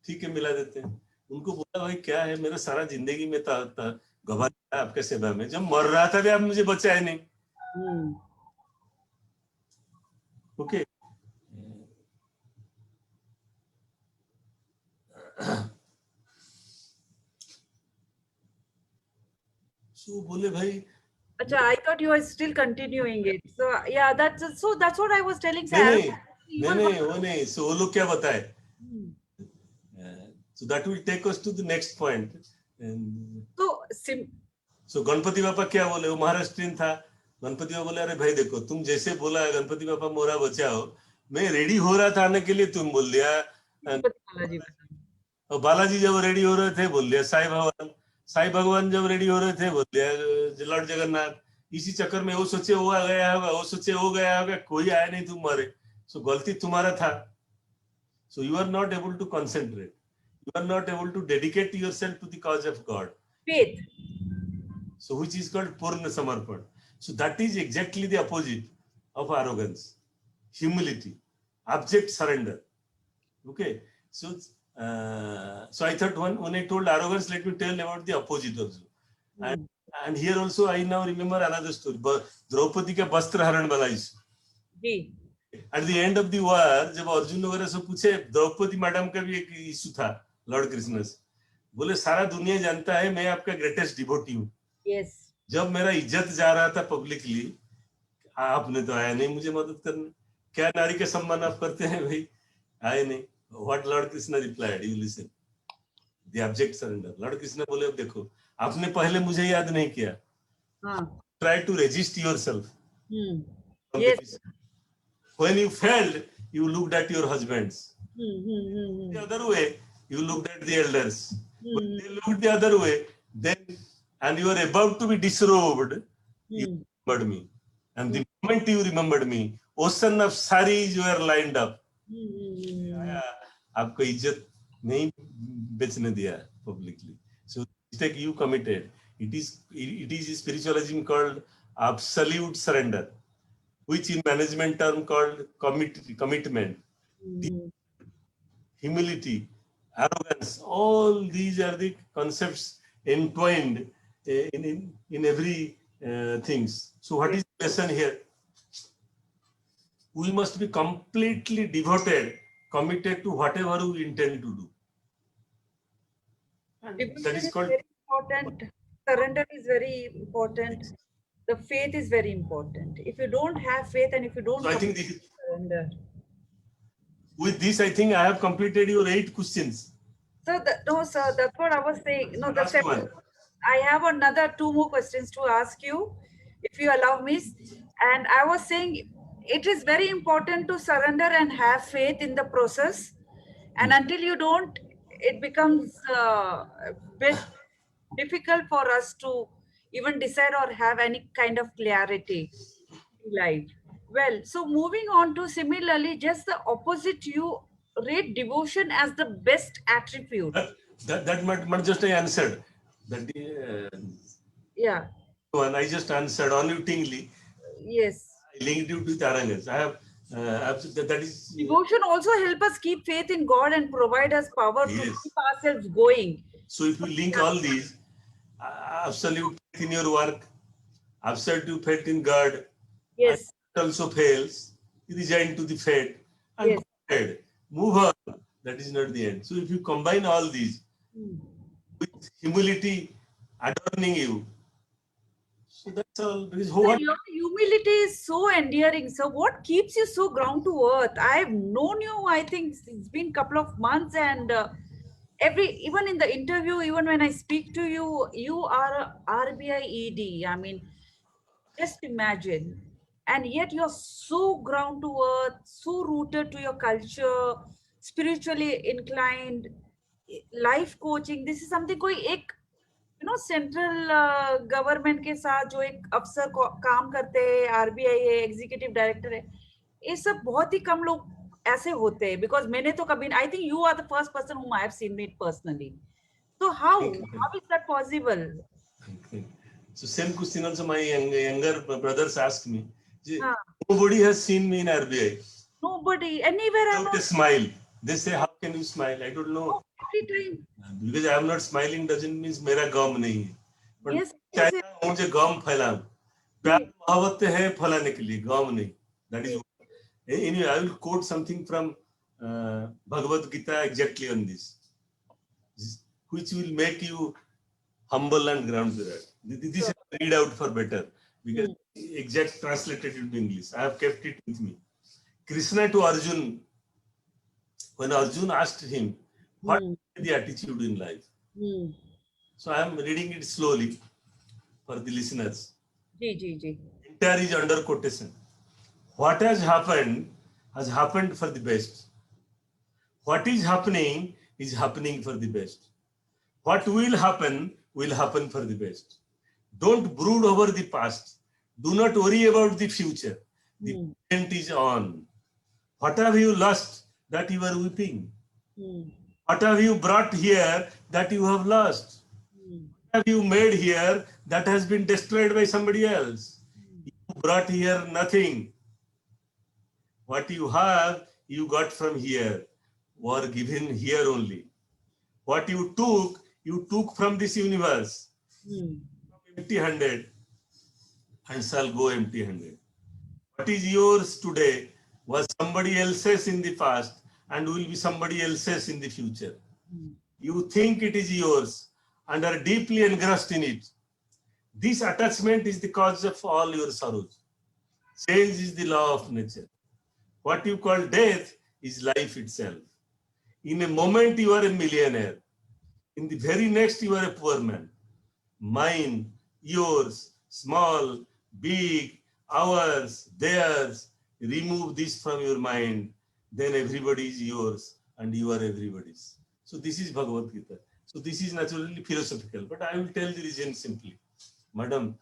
B: ठीक है, मिला देते हैं। उनको बोला, भाई क्या है, मेरा सारा जिंदगी में गवा दिया आपके सेवा में, जब मर रहा था भी आप मुझे बचाए नहीं। ओके, सो बोले भाई,
A: अच्छा, I thought you were still continuing it. So yeah, that's what I was telling sir.
B: नहीं, वो नहीं। सो वो लोग क्या बताए? So that will take us to the next point. So Ganpati बापा क्या बोले? वो महाराष्ट्रियन था। गणपति बापा बोले, अरे भाई देखो, तुम जैसे बोला गणपति बापा मोरा बचाओ, मैं रेडी हो रहा था आने के लिए, तुम बोल दिया और बालाजी जब रेडी हो रहे थे बोल दिया साईं भगवान जब रेडी हो रहे थे बोल दिया लॉर्ड जगन्नाथ। इसी चक्कर में वो सोचे वो आ गया होगा, वो सोचे वो गया होगा, कोई आया नहीं, तुम मरे। सो गलती तुम्हारा था। So you are not able to concentrate, you are not able to dedicate yourself to the cause of God, faith, so which is called purna samarpan. So that is exactly the opposite of arrogance, humility, abject surrender. Okay, so I thought when I told arrogance, let me tell about the opposite also. And here also I now remember another story, Draupadi का वस्त्र हरण वाला issue। At the end of the war, जब अर्जुन वगैरह से पूछे, Draupadi madam का भी एक इशू था लॉर्ड कृष्ण से। बोले सारा दुनिया जानता है मैं आपका ग्रेटेस्ट डिवोटी हूँ। yes. जब मेरा इज्जत जा रहा था पब्लिकली, आपने तो आया नहीं मुझे मदद करने। क्या नारी का सम्मान आप करते हैं भाई? आए नहीं। What lord Krishna replied, you listen, the abject surrender. Lord Krishna बोले, अब देखो, आपने पहले मुझे याद नहीं किया, try to resist yourself. When you failed, you looked at your husbands The other way, you looked at the elders. When
A: Hmm.
B: they looked the other way, then, and you were about to be disrobed, you
A: Hmm.
B: remembered me. And the moment you remembered me, ocean of saris were lined up.
A: Hmm.
B: आया, आपको इज्जत नहीं बेचने दिया publicly. So mistake you committed. It is spiritualism called absolute surrender, which in management term called commitment,
A: Hmm.
B: humility, arrogance. All these are the concepts entwined in every things. So what is the lesson here? We must be completely devoted, committed to whatever we intend to do. And that
A: Devotion
B: is
A: is
B: called.
A: very important. Surrender is very important. The faith is very important. If you don't have faith and if you don't
B: So I think
A: surrender.
B: with this, I think I have completed your 8 questions.
A: So no, sir, that's what I was saying. No, the
B: Last one.
A: I have another 2 more questions to ask you, if you allow me. And I was saying it is very important to surrender and have faith in the process. And until you don't, it becomes bit difficult for us to even decide or have any kind of clarity in life. Well, so moving on to similarly, just the opposite, you rate devotion as the best attribute.
B: That might just I answered. That
A: Yeah,
B: one I just answered unwittingly.
A: yes.
B: I linked you to Tarangas. I have that is
A: Devotion also help us keep faith in God and provide us power to
B: yes.
A: keep ourselves going.
B: So if you link all these, absolute faith in your work, absolute faith in God, and
A: Yes,
B: it also fails, resign to the fate and
A: yes.
B: go ahead. Move on. That is not the end. So if you combine all these
A: Hmm.
B: with humility adorning you, so that's all. Because
A: So
B: what
A: your humility is so endearing. So what keeps you so ground to earth? I've known you, I think it's been a couple of months, and even in the interview, even when I speak to you, you are a RBI ED. I mean, just imagine. And yet you're so ground to earth, so rooted to your culture, spiritually inclined, life coaching. This is something कोई एक central government के साथ जो एक अफसर काम करते हैं, आरबीआई है, एग्जीक्यूटिव डायरेक्टर है, ये सब बहुत ही कम लोग ऐसे होते हैं. बिकॉज मैंने तो कभी, I think you are the first person whom I have seen meet personally. So how is that possible?
B: so same question also my younger brothers ask me.
A: Huh.
B: Nobody has seen me in RBI.
A: Nobody anywhere. I'm
B: Without a
A: not.
B: smile. They say, how can you smile? I don't know.
A: No, every time.
B: Because I am not smiling doesn't mean मेरा गम नहीं है. But
A: Yes, yes, yes.
B: चाहता हूँ मुझे गम फैलाऊं. प्यार मोहब्बत है फैलाने के लिए, गम नहीं. That is. Anyway, I will quote something from Bhagavad Gita exactly on this, which will make you humble and grounded. This I read out for better because exact translated into English. I have kept it with me. Krishna to Arjun, when Arjun asked him, what is the attitude in life? So I am reading it slowly for the listeners.
A: Ji.
B: Entire is under quotation. What has happened for the best. What is happening for the best. What will happen for the best. Don't brood over the past. Do not worry about the future. The present is on. What have you lost that you are weeping? What have you brought here that you have lost? What have you made here that has been destroyed by somebody else? You brought here nothing. What you have, you got from here, or given here only. What you took from this universe, empty-handed, and shall go empty-handed. What is yours today was somebody else's in the past and will be somebody else's in the future. You think it is yours and are deeply engrossed in it. This attachment is the cause of all your sorrows. Change is the law of nature. What you call death is life itself. In a moment, you are a millionaire. In the very next, you are a poor man. Mine, yours, small, big, ours, theirs. Remove this from your mind. Then everybody is yours and you are everybody's. So this is Bhagavad Gita. So this is naturally philosophical, but I will tell the reason simply. Madam,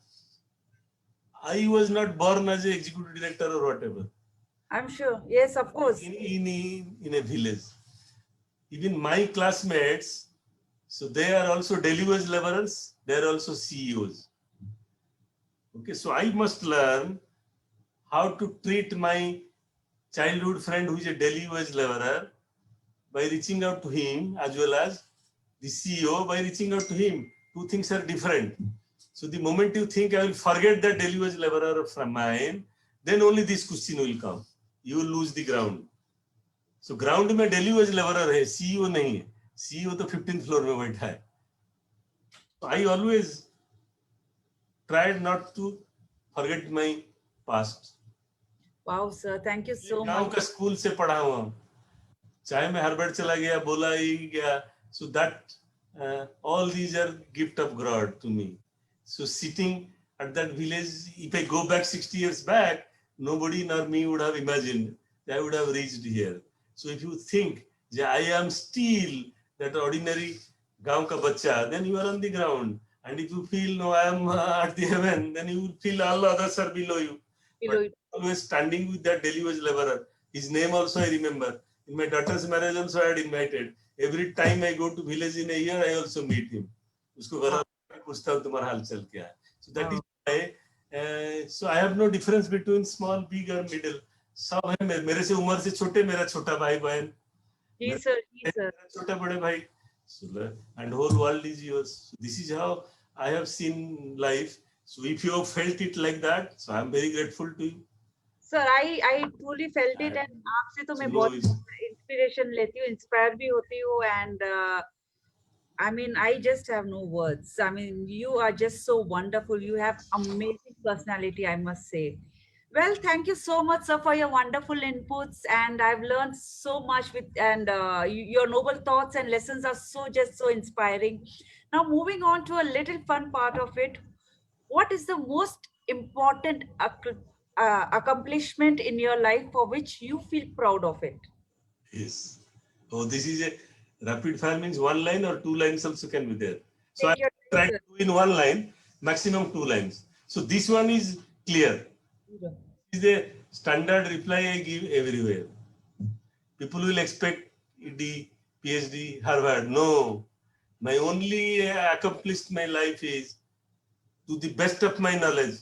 B: I was not born as an executive director or whatever.
A: I'm sure. Yes, of course.
B: In a village. Even my classmates, so they are also daily wage laborers, they are also CEOs. Okay, so I must learn how to treat my childhood friend who is a daily wage laborer by reaching out to him, as well as the CEO by reaching out to him. Two things are different. So the moment you think I will forget that daily wage laborer from mine, then only this question will come. You will lose the ground. So ground में daily wage laborer है, CEO नहीं है. CEO तो 15th floor में बैठा है. So I always tried not to forget my past.
A: Wow, sir. Thank you so
B: गांव
A: much.
B: का स्कूल से पढ़ा हुआ, चाहे मैं हार्वर्ड चला गया, बोला ही गया. So that all these are gift of God to me. So sitting at that village, if I go back 60 years back, nobody nor me would have imagined that I would have reached here. So if you think that I am still that ordinary gaon ka bacha, then you are on the ground. And if you feel no, I am at the heaven, then you will feel all others are below you.
A: Below
B: But always standing with that daily wage laborer. His name also I remember. In my daughter's marriage also I had invited. Every time I go to village in a year, I also meet him. उसको गला पूछता हूँ तुम्हारा हालचाल क्या है. So that is why. So I have no difference between small, big or middle. सब है मेरे से उम्र से छोटे, मेरा छोटा भाई बहन.
A: जी sir, जी sir.
B: छोटा बड़े भाई. And whole world is yours. So this is how I have seen life. So if you have felt it like that, so I am very grateful to you.
A: Sir, I truly felt it, and आपसे तो मैं बहुत inspiration लेती हूँ, inspire भी होती हूँ, and I mean, I just have no words. I mean, you are just so wonderful. You have amazing personality, I must say. Well, thank you so much, sir, for your wonderful inputs, and I've learned so much with, and your noble thoughts and lessons are so inspiring. Now, moving on to a little fun part of it, what is the most important accomplishment in your life for which you feel proud of it?
B: Yes. Oh, this is a rapid fire means one line or two lines also can be there. So I try to do in one line, maximum 2 lines. So this one is clear. This is a standard reply I give everywhere. People will expect ED, PhD, Harvard. No. My only accomplished my life is, to the best of my knowledge,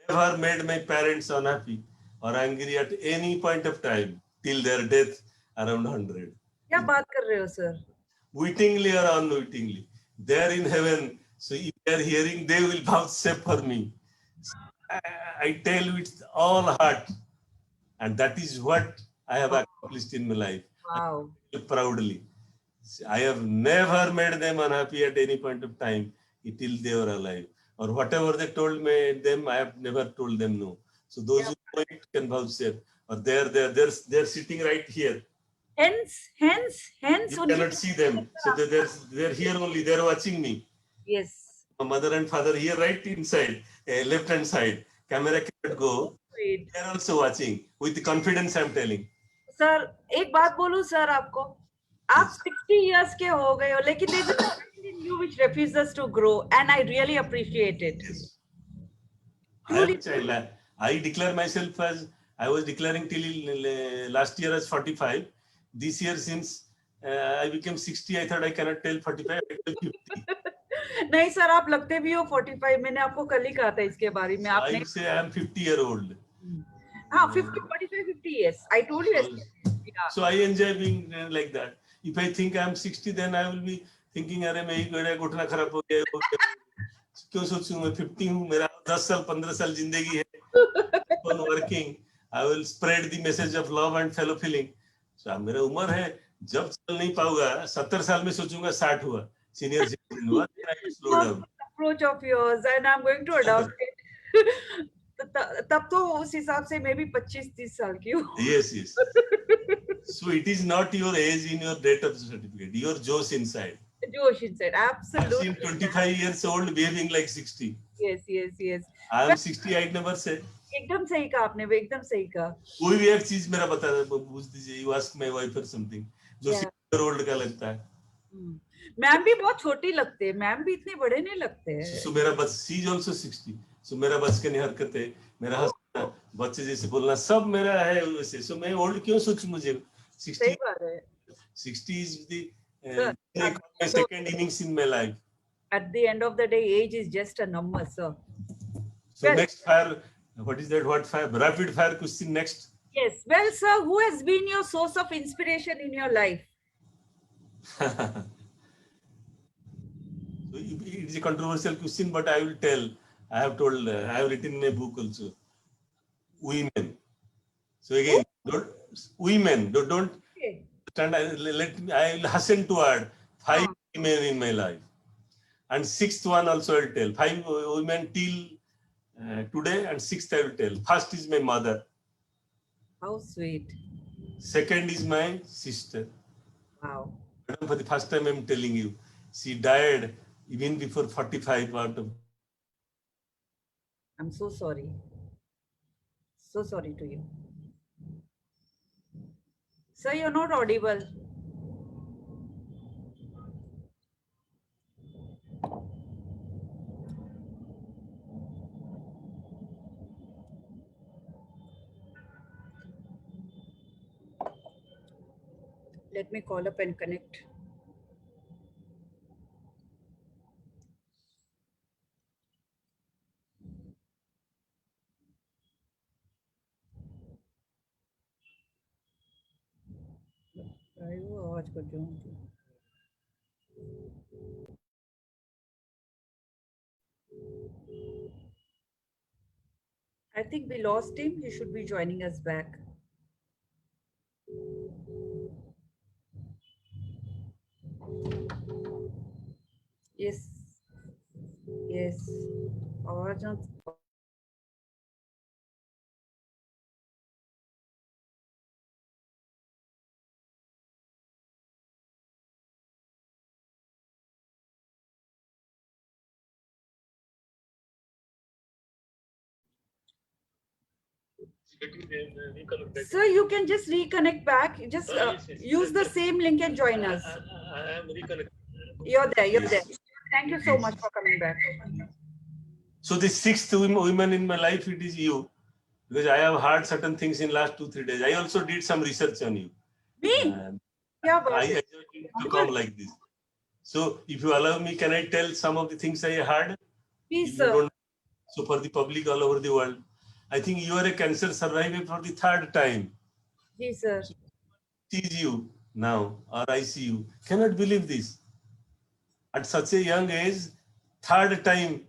B: never made my parents unhappy or angry at any point of time till their death around 100.
A: क्या बात कर रहे हो sir?
B: Wittingly or unwittingly, they are in heaven. So if they are hearing, they will vouchsafe for me. I tell with all heart, and that is what I have accomplished in my life.
A: Wow.
B: Proudly. I have never made them unhappy at any point of time till they were alive. Or whatever they told me them, I have never told them no. So those who know it can vouchsafe. Or they're sitting right here.
A: Hence.
B: You cannot see them. So they're here only. They're watching me.
A: Yes.
B: My mother and father here right inside, left hand side. Camera cannot go. They're also watching with the confidence I'm telling.
A: Sir, एक बात बोलूं sir आपको, आप 60 years के हो गए हो, लेकिन there's a child in you which refuses to grow, and I really appreciate it.
B: Yes. I am a child. I declare myself as, I was declaring till last year as 45. This year, since I became 60, I thought I cannot tell 45, I tell 50.
A: नहीं sir, आप लगते भी हो 45. मैंने आपको कल ही कहा था इसके बारे में.
B: आपने I say I am 50-year-old.
A: हाँ, 50, 45, 50 years. I told you yesterday. Yeah.
B: So I enjoy being like that. If I think I am 60, then I will be thinking, अरे मैं ही घुटना खराब हो गया. क्यों सोचूं मैं 50 हूँ, मेरा 10 साल 15 साल जिंदगी है. On working, I will spread the message of love and fellow feeling. So मेरा उम्र है, जब चल नहीं पाऊंगा 70 साल में सोचूंगा 60 हुआ, senior citizen हुआ, then I will slow down.
A: Approach of yours, and I'm going to adopt it. तब तो उस हिसाब से मैं भी 25-30 साल की हूँ.
B: Yes. So it is not your age in your date of certificate, your Josh inside.
A: Josh inside, absolutely.
B: I've seen 25 years old behaving like 60.
A: Yes.
B: I am 60, I never say.
A: एकदम सही कहा आपने, एकदम सही कहा.
B: कोई भी एक चीज मेरा बता पूछ दीजिए, you ask my wife or something. जो
A: Yeah.
B: 6 year old का लगता है.
A: मैम भी बहुत छोटी लगते हैं, मैम भी इतने बड़े नहीं लगते हैं.
B: So मेरा बस she is also 60. So मेरा बस के नहीं हरकतें, मेरा हंसना, बच्चे जैसे बोलना सब मेरा है वैसे. So मैं ओल्ड क्यों सोचूं मुझे? 60.
A: सही बात है.
B: 60 is the
A: Sir,
B: my second innings in my life.
A: at the end of the day, age is just a number, sir.
B: So
A: Well,
B: next fire, what is that? What fire? Rapid fire question next.
A: yes. Well, sir, who has been your source of inspiration in your life?
B: So it is a controversial question, but I will tell. I have told. I have written in my book also. Women. So again, women. Don't
A: Okay.
B: stand. Let me. I will hasten to add 5 women in my life, and 6th one also I will tell. 5 women till today, and 6th I will tell. First is my mother.
A: How sweet.
B: Second is my sister.
A: Wow.
B: For the first time, I am telling you, she died even before 45 out of.
A: I'm so sorry. So sorry to you. Sir, you're not audible. Let me call up and connect. आवाज कर रही हूँ. I think we lost him. He should be joining us back. Yes. Yes. आवाज ना. Sir, you can just reconnect back. Just use the same link and join us.
B: I am reconnected.
A: You're there. You're
B: Yes.
A: there. Thank you so much for coming back.
B: So the 6th woman in my life, it is you, because I have heard certain things in last 2-3 days. I also did some research on you.
A: Me? Yeah,
B: I enjoyed to come like this. So if you allow me, can I tell some of the things I heard?
A: Please,
B: If you
A: sir.
B: don't, so for the public all over the world, I think you are a cancer survivor for the 3rd time.
A: Yes, sir.
B: So, sees you now, or I see you. Cannot believe this. At such a young age, 3rd time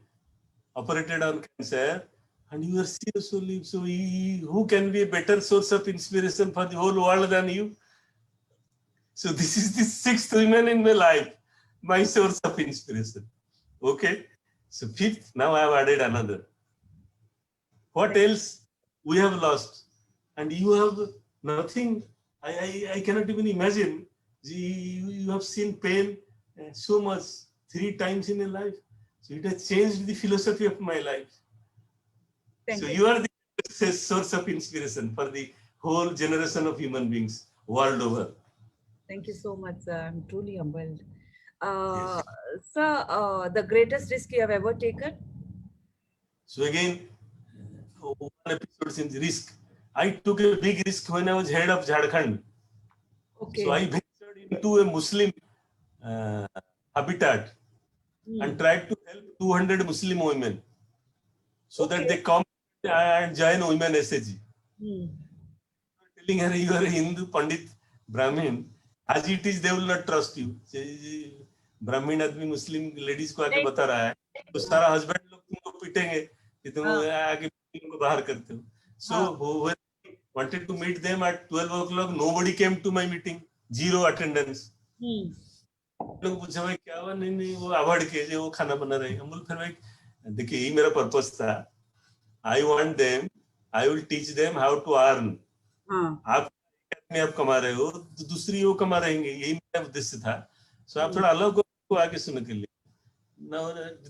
B: operated on cancer, and you are serious to live. So who can be a better source of inspiration for the whole world than you? So this is the 6th woman in my life, my source of inspiration. Okay. So 5th, now I have added another. What else we have lost? And you have nothing. I cannot even imagine. You have seen pain so much 3 times in your life. So it has changed the philosophy of my life.
A: Thank
B: So
A: you.
B: you are the source of inspiration for the whole generation of human beings world over.
A: Thank you so much, sir. I'm truly humbled.
B: Yes.
A: Sir, the greatest risk you have ever taken?
B: So again, one episode in the risk. I took a big risk when I was head of Jharkhand.
A: Okay.
B: So I ventured into a Muslim habitat and tried to help 200 Muslim women so that they come and join women SAG. Telling her you are a Hindu Pandit Brahmin, as it is they will not trust you. ब्राह्मण आदमी मुस्लिम ladies को आके बता रहा है तो सारा husband लोग तुमको पीटेंगे कि तुम आके को बाहर करते हो. So when I wanted to meet them at 12 o'clock, nobody came to my meeting. 0 attendance. लोग पूछा भाई क्या हुआ? नहीं वो अवॉइड कीजिए, वो खाना बना रहे. हम बोल फिर भाई देखिए यही मेरा पर्पस था. I want them, I will teach them how to earn. आप में आप कमा रहे हो तो दूसरी वो कमा रहेंगे, यही मेरा उद्देश्य था. सो आप थोड़ा अलग को आगे सुनने के लिए.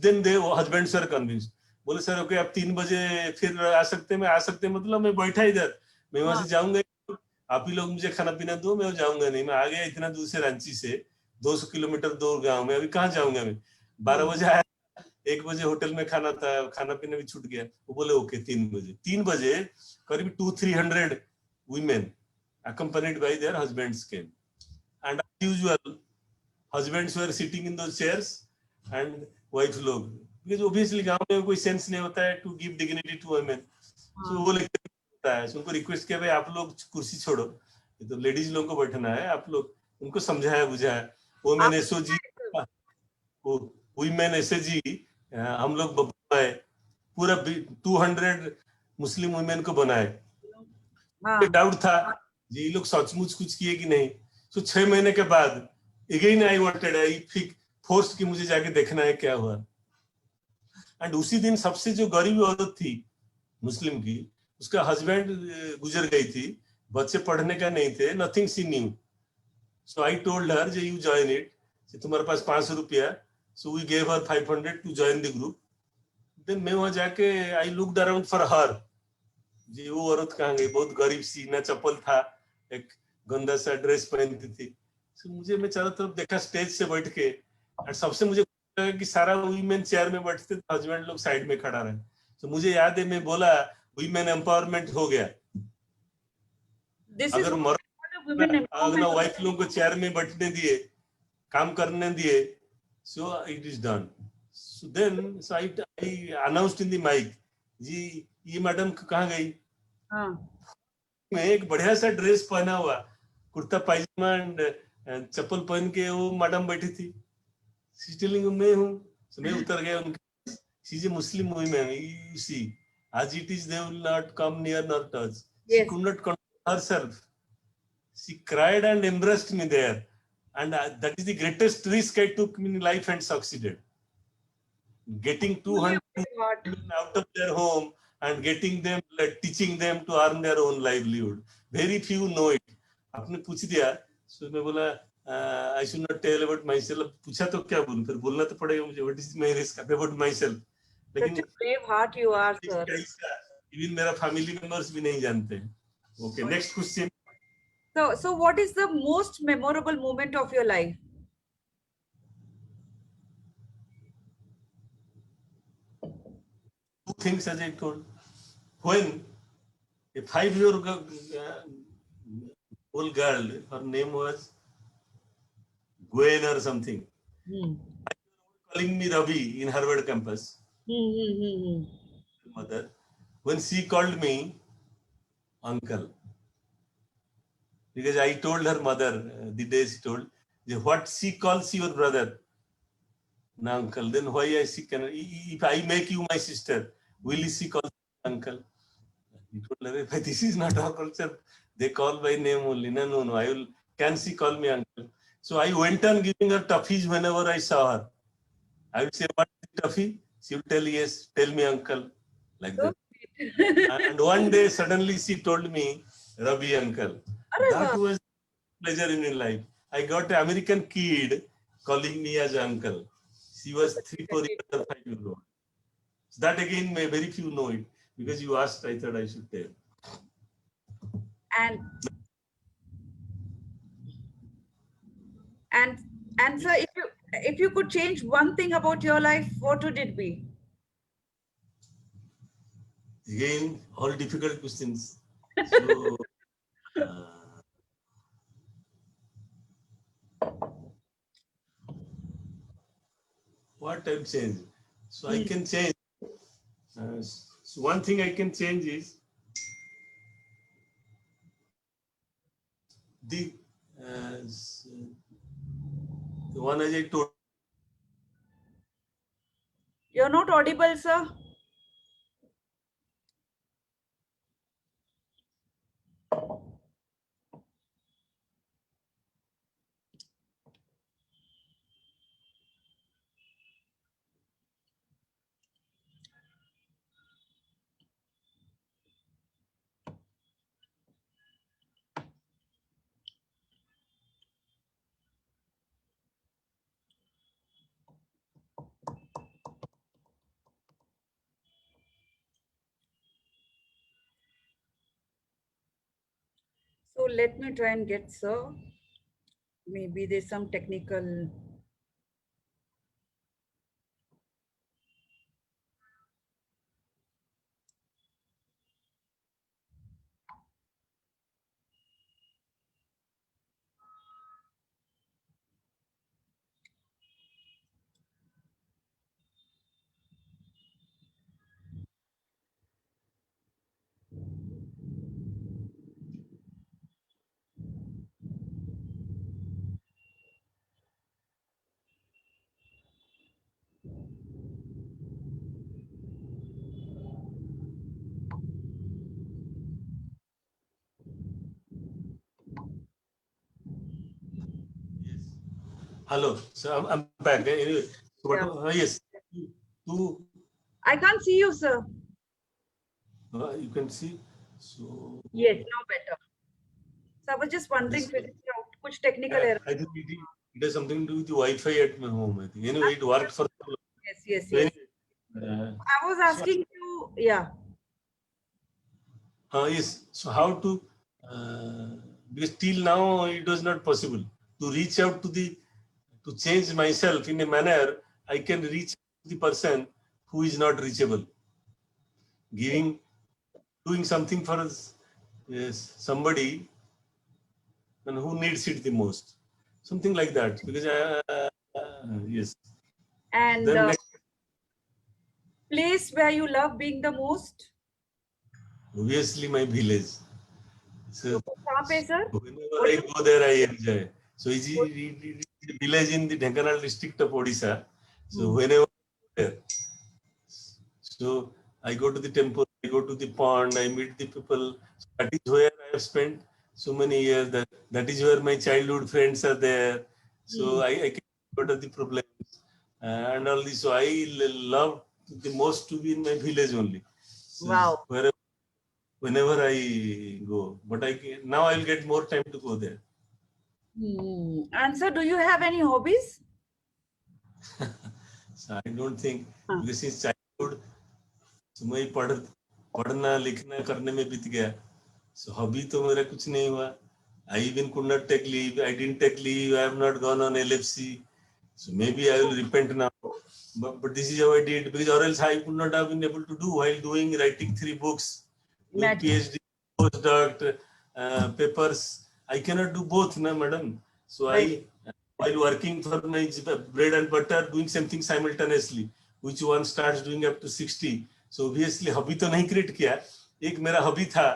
B: Then they husbands were convinced. बोले सर ओके आप 3 बजे फिर आ सकते हैं. मैं आ सकते हैं मतलब मैं बैठा इधर, मैं वहां से जाऊंगा आप ही लोग मुझे खाना पीना दो, मैं जाऊंगा नहीं, मैं आ गया इतना दूर से, रांची से 200 किलोमीटर दूर गांव में, अभी कहाँ जाऊंगा मैं। 12 बजे आया, 1 बजे होटल में खाना था, खाना पीना भी छूट गया। वो बोले ओके 3 बजे। 3 बजे करीब 200-300 women accompanied by their husbands came, and as usual husbands were sitting in those chairs and wife लोग, because obviously गांव में कोई सेंस नहीं होता है to give dignity to women, so वो होता है, उनको रिक्वेस्ट किया भाई आप लोग कुर्सी छोड़ो, ये तो लेडीज लोगों को बैठना है, आप लोग, उनको समझाया बुझाया। वो मैंने एसओजी, वुमेन एसएजी, हम लोग बनाए, पूरा 200 मुस्लिम वुमेन को बनाए। डाउट था ये लोग सचमुच कुछ किए कि नहीं। तो 6 महीने के बाद again I wanted, I force कि मुझे जाके देखना है क्या हुआ। एंड उसी दिन सबसे जो गरीब औरत थी मुस्लिम की, उसका हस्बैंड गुजर गई थी, बच्चे पढ़ने का नहीं थे, nothing see new. So I told her जे यू जॉइन इट, तुम्हारे पास 500 रुपया, so we gave her 500 to join the group. Then मैं वहां जाके I looked around for her, जी वो औरत कहाँ गई, बहुत गरीब सी, ना चप्पल था, एक गंदा सा ड्रेस पहनती थी। तो मुझे, मैं चारों तरफ देखा स्टेज से बैठ के, और सबसे मुझे लगा कि सारा वीमेन चेयर में बैठते थे, हस्बैंड लोग साइड में खड़ा रहे। तो मुझे याद है मैं बोला वीमेन एम्पावरमेंट हो गया। अगर अगर वाइफ लोगों को चेयर में बैठने दिए, काम करने दिए, so it is done. So then, so I announced in the mic, जी ये मैडम कहाँ गई। मैं एक बढ़िया सा ड्रेस पहना हुआ, कुर्ता पायजामा एंड चप्पल पहन के वो मैडम बैठी थी, टेलिंग मैं हूँ। so मैं उतर गया उनके, she is a Muslim woman, you see, as it is they will not come near nor touch. She could not control herself, she cried and embraced me there, and that is the greatest risk I took in life and succeeded. Getting 200 women out of their home and getting them, like, teaching them to earn their own livelihood. Very few know it. आपने पूछ दिया, so मैं बोला I should not tell about myself. पूछा तो क्या बोलूं, फिर बोलना तो पड़ेगा मुझे, what is my risk about myself. लेकिन
A: such a brave heart you are, sir.
B: Even मेरा family members भी नहीं जानते। Okay, next question.
A: So what is the most memorable moment of your life?
B: Two things as I told. When a 5-year old girl, her name was Gwen or something, calling me Ravi in Harvard campus. Mother, when she called me uncle, because I told her mother the day she told, what she calls your brother, na uncle, then why I she can, if I make you my sister, will she call uncle? He told her, this is not our culture. They call by name only. No, no, no. I will. Can she call me uncle? So I went on giving her toughies whenever I saw her. I would say, what is toffee? She would tell, yes, tell me uncle. Like that. And one day suddenly she told me, Ravi uncle. That was pleasure in life. I got an American kid calling me as uncle. She was 3-4 years or 5 years old. So that again, very few know it. Because you asked, I thought I should tell.
A: And sir, if you could change one thing about your life, what would it be?
B: Again, all difficult questions. So, what I've changed? So I can change. So one thing I can change is the one as I told.
A: You're not audible, sir. let me try and get sir. Maybe there's some technical.
B: Yes. Hello. So I'm back. Anyway, so
A: Yeah.
B: yes, two.
A: I can't see you, sir.
B: You can see. So
A: Yes, now better. So I was just wondering,
B: this.
A: figuring out which technical error.
B: I think it has something to do with the Wi-Fi at my home. I think. Anyway, it worked for.
A: Yes, yes,
B: So
A: yes.
B: anyway,
A: I was
B: so
A: asking you, yeah.
B: yes. So how to? Because till now it was not possible to reach out to change myself in a manner I can reach the person who is not reachable. Giving, doing something for us, yes, somebody and who needs it the most. Something like that. Because yes.
A: And
B: Then next,
A: place where you love being the most.
B: obviously my village.
A: तो
B: So
A: कहाँ पे sir?
B: whenever I go there, I enjoy. So it is a village in the Dhenkanal district of Odisha. So whenever there, so I go to the temple, I go to the pond, I meet the people. So that is where I have spent so many years. That is where my childhood friends are there. So I can what are the problems and all this. So I love the most to be in my village only. So
A: Wow.
B: whenever I go, but now I'll get more time to go there.
A: And sir, do you have any hobbies?
B: So I don't think because since childhood, so मैं पढ़ना लिखना करने में बीत गया. So hobby तो मेरा कुछ नहीं हुआ. I even could not take leave. I didn't take leave. I have not gone on LFC. So maybe I will repent now. But this is how I did because or else I could not have been able to do while writing 3 books, doing
A: Imagine.
B: PhD, postdoc, papers. I cannot do both, na madam. So
A: Right.
B: while working for my bread and butter, doing something simultaneously, which one starts doing up to 60. So obviously hobby तो नहीं create किया. एक मेरा hobby था.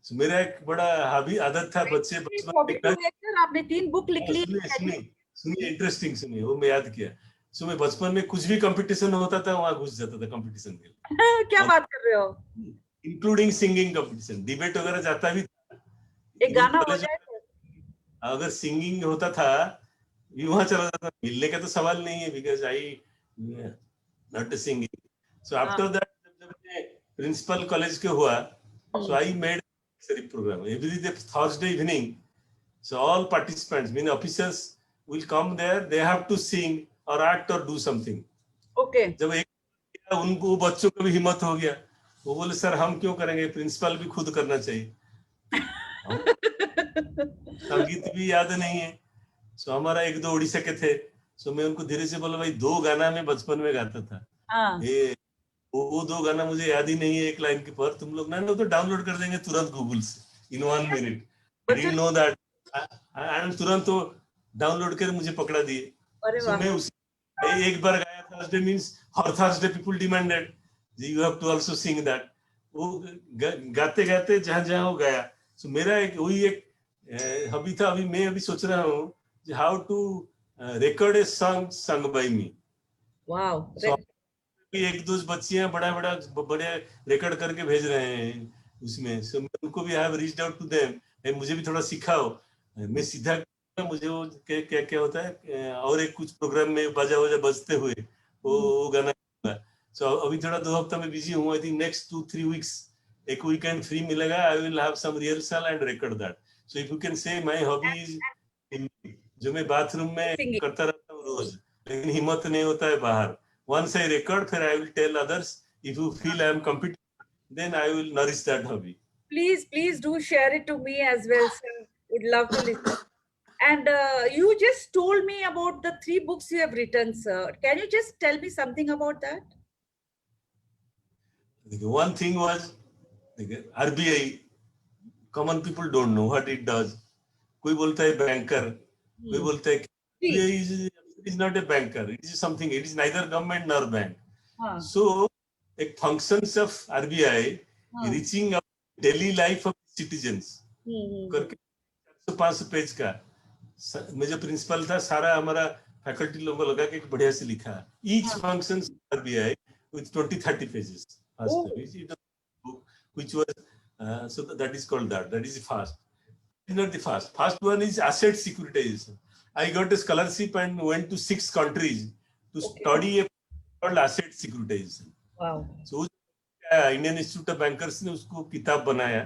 B: So मेरा एक बड़ा hobby आदत था बच्चे बचपन
A: हॉबी तो
B: में.
A: है सर, आपने 3 बुक लिख ली.
B: सुनिए इंटरेस्टिंग सुनिए वो मैं याद किया. सो मैं बचपन में कुछ भी कंपटीशन होता था वहां घुस जाता था कंपटीशन के.
A: क्या बात कर रहे हो?
B: इंक्लूडिंग सिंगिंग कंपटीशन डिबेट वगैरह जाता भी था.
A: एक गाना हो जाए सर.
B: अगर सिंगिंग होता था भी वहां चला जाता. मिलने का तो सवाल नहीं है because I not singing. So after that जब मैं प्रिंसिपल कॉलेज के हुआ so I made program every day Thursday evening. So all participants, mean officers, will come there. They have to sing or act or do something.
A: Okay.
B: जब एक उनको बच्चों को भी हिम्मत हो गया, वो बोले सर हम क्यों करेंगे, प्रिंसिपल भी खुद करना चाहिए. संगीत भी याद नहीं है. सो हमारा एक दो उड़ीसा के थे. सो मैं उनको धीरे से बोला भाई 2 गाना मैं बचपन में गाता था. ये वो 2 गाना मुझे याद ही नहीं है एक लाइन के पर. तुम लोग ना तो डाउनलोड कर देंगे तुरंत गूगल से in 1 minute. I didn't know that. And तुरंत तो डाउनलोड कर मुझे पकड़ा दिए. So मैं उसी एक बार गाया. Thursday means her Thursday people demanded you have to also sing that. वो गाते गाते जहां जहां हो गया. सो मेरा एक वही एक हॉबी था. अभी मैं सोच रहा हूँ how to record a song sung by me.
A: Wow.
B: एक दो बच्चियां बड़े रिकॉर्ड करके भेज रहे हैं उसमें. सो मैं उनको भी have reached out to them. मुझे भी थोड़ा सिखाओ. मैं सीधा मुझे वो क्या क्या होता है और एक कुछ प्रोग्राम में बाजा वाजा बजते हुए वो गाना. सो अभी थोड़ा 2 हफ्ता में बिजी हूँ. आई थिंक नेक्स्ट 2-3 वीक्स एक वीकेंड फ्री मिलेगा. I will have some rehearsal and record that. So if you can say my hobby is जो मैं बाथरूम में करता रहता हूँ रोज, लेकिन हिम्मत नहीं होता है बाहर. Once I record, then I will tell others. If you feel I am competent, then I will nourish that hobby.
A: Please do share it to me as well, sir. Would love to listen. And you just told me about the 3 books you have written, sir. Can you just tell me something about that?
B: One thing was RBI. Common people don't know what it does. कोई बोलता है banker, कोई
A: Hmm.
B: बोलता है
A: See.
B: RBI is not a banker. It is something. It is neither government nor bank.
A: Huh.
B: So, एक functions of RBI
A: Huh.
B: reaching out daily life of citizens
A: Hmm.
B: करके 400-500 page का मैं जो principal था सारा हमारा फैकल्टी लोगों को लगा के बढ़िया से लिखा each
A: Huh.
B: functions RBI with 20-30 pages
A: Oh.
B: first book which was so that is called that is fast. It's not the first one is asset securitization. I got a scholarship and went to 6 countries to
A: Okay.
B: study a called asset securitization.
A: Wow.
B: So Indian Institute of Bankers ने उसको किताब बनाया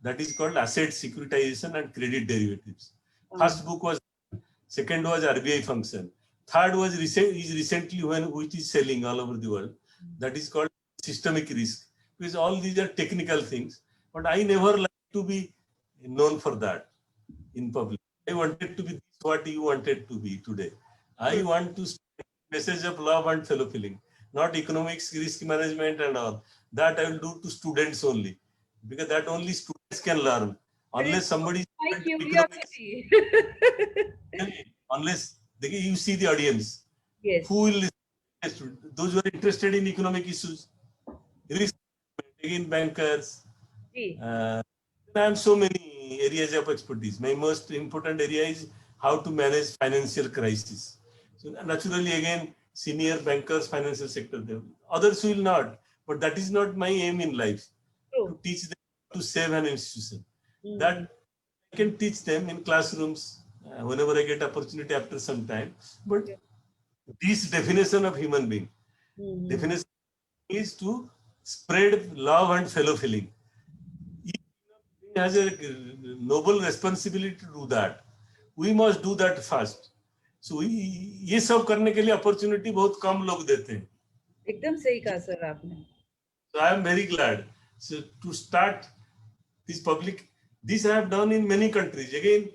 B: that is called asset securitization and credit derivatives. First book was, second was RBI function, third was recently which is selling all over the world, that is called systemic risk, because all these are technical things, but I never like to be known for that in public. I wanted to be what you wanted to be today. I want to spread the message of love and fellow feeling, not economics, risk management and all. That I will do to students only, because that only students can learn.
A: Very
B: Unless somebody is
A: my
B: into economics,
A: curiosity.
B: unless you see the audience,
A: Yes.
B: who will listen? Those who are interested in economic issues, risk management, again bankers.
A: See.
B: I have so many areas of expertise. My most important area is how to manage financial crisis. So naturally, again, senior bankers, financial sector, others will not. But that is not my aim in life, to
A: True.
B: teach them to save an institution.
A: Hmm.
B: That I can teach them in classrooms whenever I get opportunity after some time. But this definition of human being, definition is to spread love and fellow feeling. Each human being has a noble responsibility to do that. We must do that first. So ये सब करने के लिए opportunity बहुत कम लोग देते हैं.
A: एकदम सही कहा सर आपने.
B: So I am very glad. So to start this public, this I have done in many countries. Again,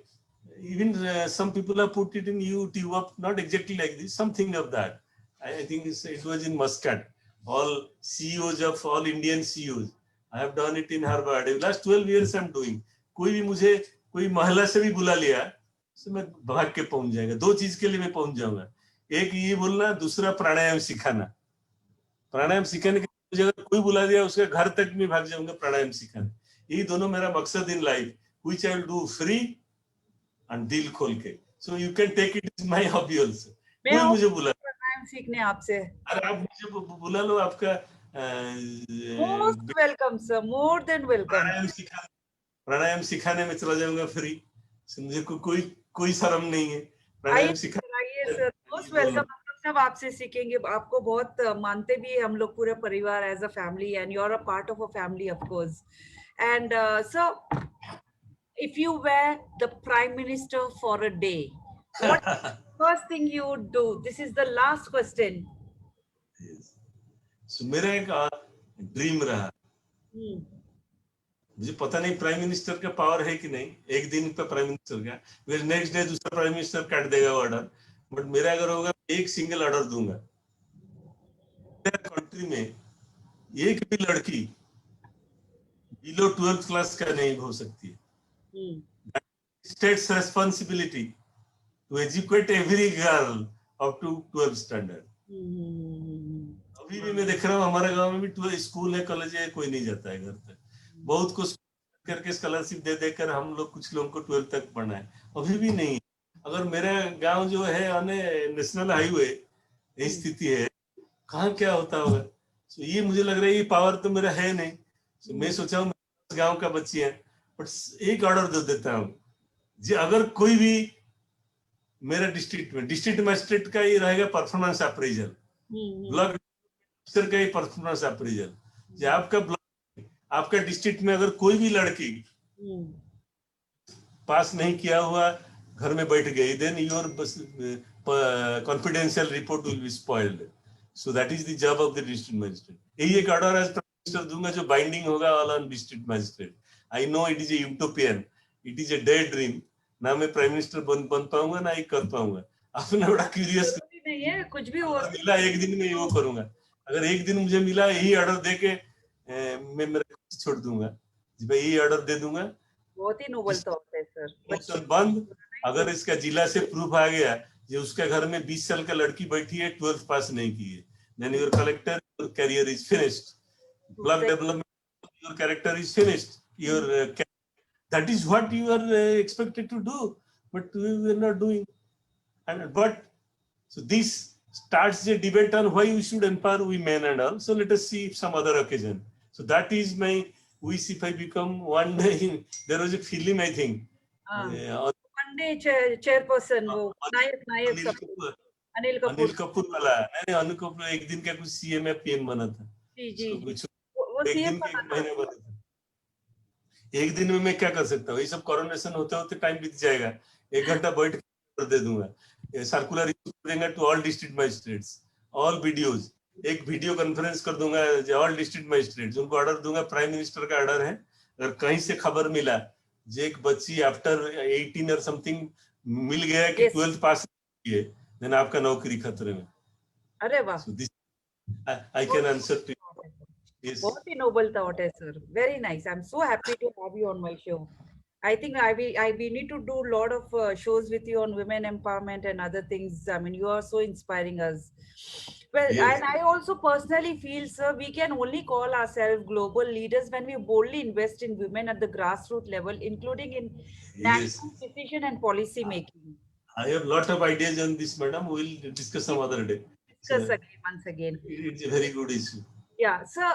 B: even some people have put it in YouTube up, not exactly like this, something of that. I think it was in Muscat. All CEOs of all Indian CEOs. I have done it in Harvard. In last 12 years I'm doing. कोई भी मुझे कोई महिला से भी बुला लिया तो मैं भाग के पहुंच जाएगा. 2 चीज के लिए मैं पहुंच जाऊंगा. एक ये बोलना, दूसरा प्राणायाम सिखाना. प्राणायाम सिखाने के लिए मुझे अगर कोई बुला दिया उसके घर तक मैं भाग जाऊंगा प्राणायाम सिखाने. यही दोनों मेरा मकसद in life, which I will do free and दिल खोल के. So you can take it as my hobby also.
A: मैं
B: कोई मुझे बुला,
A: प्राणायाम सीखने आपसे.
B: अरे आप मुझे बुला लो, आपका
A: Most welcome, sir. More than welcome.
B: प्राणायाम सिखाने में चला जाऊंगा फ्री. मुझे कोई शर्म नहीं है. प्राणायाम सिखा,
A: आइए सर. Most welcome. हम लोग सब आपसे सीखेंगे. आपको बहुत मानते भी है हम लोग पूरे परिवार as a family, and you are a part of a family of course. And sir, if you were the prime minister for a day, what first thing you would do? This is the last question.
B: So मेरा एक dream रहा. मुझे पता नहीं prime minister का power है कि नहीं. एक दिन पे प्राइम मिनिस्टर का, फिर नेक्स्ट डे दूसरा प्राइम मिनिस्टर काट देगा ऑर्डर. बट मेरा अगर होगा, एक सिंगल ऑर्डर दूंगा. कंट्री में एक भी लड़की बिलो 12th क्लास का नहीं हो सकती है. State's responsibility to educate every girl up to 12th standard. अभी भी मैं देख रहा हूँ हमारे गांव में भी स्कूल है, कॉलेज है, कोई नहीं जाता है घर तक. बहुत कुछ करके स्कॉलरशिप दे देकर हम लोग कुछ लोगों को 12th तक पढ़ना है. अभी भी नहीं. अगर मेरा गांव जो है नेशनल हाईवे, यही स्थिति है, कहाँ क्या होता होगा. तो ये मुझे लग रहा है ये पावर तो मेरा है नहीं. तो मैं सोचा हूँ गांव का बच्ची है, बट एक ऑर्डर दे देता हूँ जी. अगर कोई भी मेरा डिस्ट्रिक्ट मजिस्ट्रेट का ये रहेगा परफॉर्मेंस अप्रेजल, ब्लॉक ऑफिसर का ये परफॉर्मेंस अप्रेजल. आपका ब्लॉक, आपका डिस्ट्रिक्ट में अगर कोई भी लड़की पास नहीं किया हुआ घर में बैठ गई, then your confidential report will be spoiled. So that is the job of the district magistrate. यही एक ऑर्डर एज प्राइम मिनिस्टर दूंगा जो बाइंडिंग होगा all on district magistrate. I know it is a utopian. It is a daydream. ना मैं prime minister बन पाऊंगा ना ये कर पाऊंगा. आपने बड़ा क्यूरियस
A: नहीं है, कुछ भी हो
B: मिला एक दिन में वो करूंगा. अगर एक दिन मुझे मिला यही ऑर्डर दे के मैं मेरा छोड़ दूंगा. भाई यही ऑर्डर दे दूंगा.
A: बहुत ही नोबल थॉट है सर.
B: ऑप्शन बंद. अगर इसका जिला से प्रूफ आ गया कि उसके घर में 20 साल का लड़की बैठी है 12th पास नहीं की है, then your collector your career is finished. Block development, your character is finished. Your that is what you are expected to do, but we are not doing. And but so this starts a debate on why we should empower women and all. So let us see some other occasion. So that is my wish. If I become one day, there was a film I think.
A: One day chairperson वो नायक सब अनिल
B: कपूर वाला. नहीं अनिल कपूर एक दिन का कुछ CM या PM बना था.
A: जी
B: वो सीएम महीने बना था. एक दिन में मैं क्या कर सकता हूँ. ये सब कोरोनेशन होते होते टाइम बीत जाएगा. 1 घंटा बैठ के दे दूंगा. सर्कुलर देंगे to all district magistrates, all videos. एक वीडियो कॉन्फ्रेंस कर दूंगा ऑल डिस्ट्रिक्ट मजिस्ट्रेट्स. उनको ऑर्डर दूंगा, प्राइम मिनिस्टर का ऑर्डर है, अगर कहीं से खबर मिला जो एक बच्ची आफ्टर 18 और समथिंग मिल गया कि 12th पास किए, देन आपका नौकरी खतरे में.
A: अरे वाह.
B: So this I can answer to you. Yes.
A: बहुत ही noble thought है sir. Very nice. I'm so happy to have you on my show. I think we need to do a lot of shows with you on women empowerment and other things. I mean, you are so inspiring us. Well,
B: Yes.
A: And I also personally feel, sir, we can only call ourselves global leaders when we boldly invest in women at the grassroots level, including in national decision and policy making.
B: I have a lot of ideas on this, madam. We will discuss some other day.
A: Discuss again, once again.
B: It's a very good issue.
A: Yeah, sir.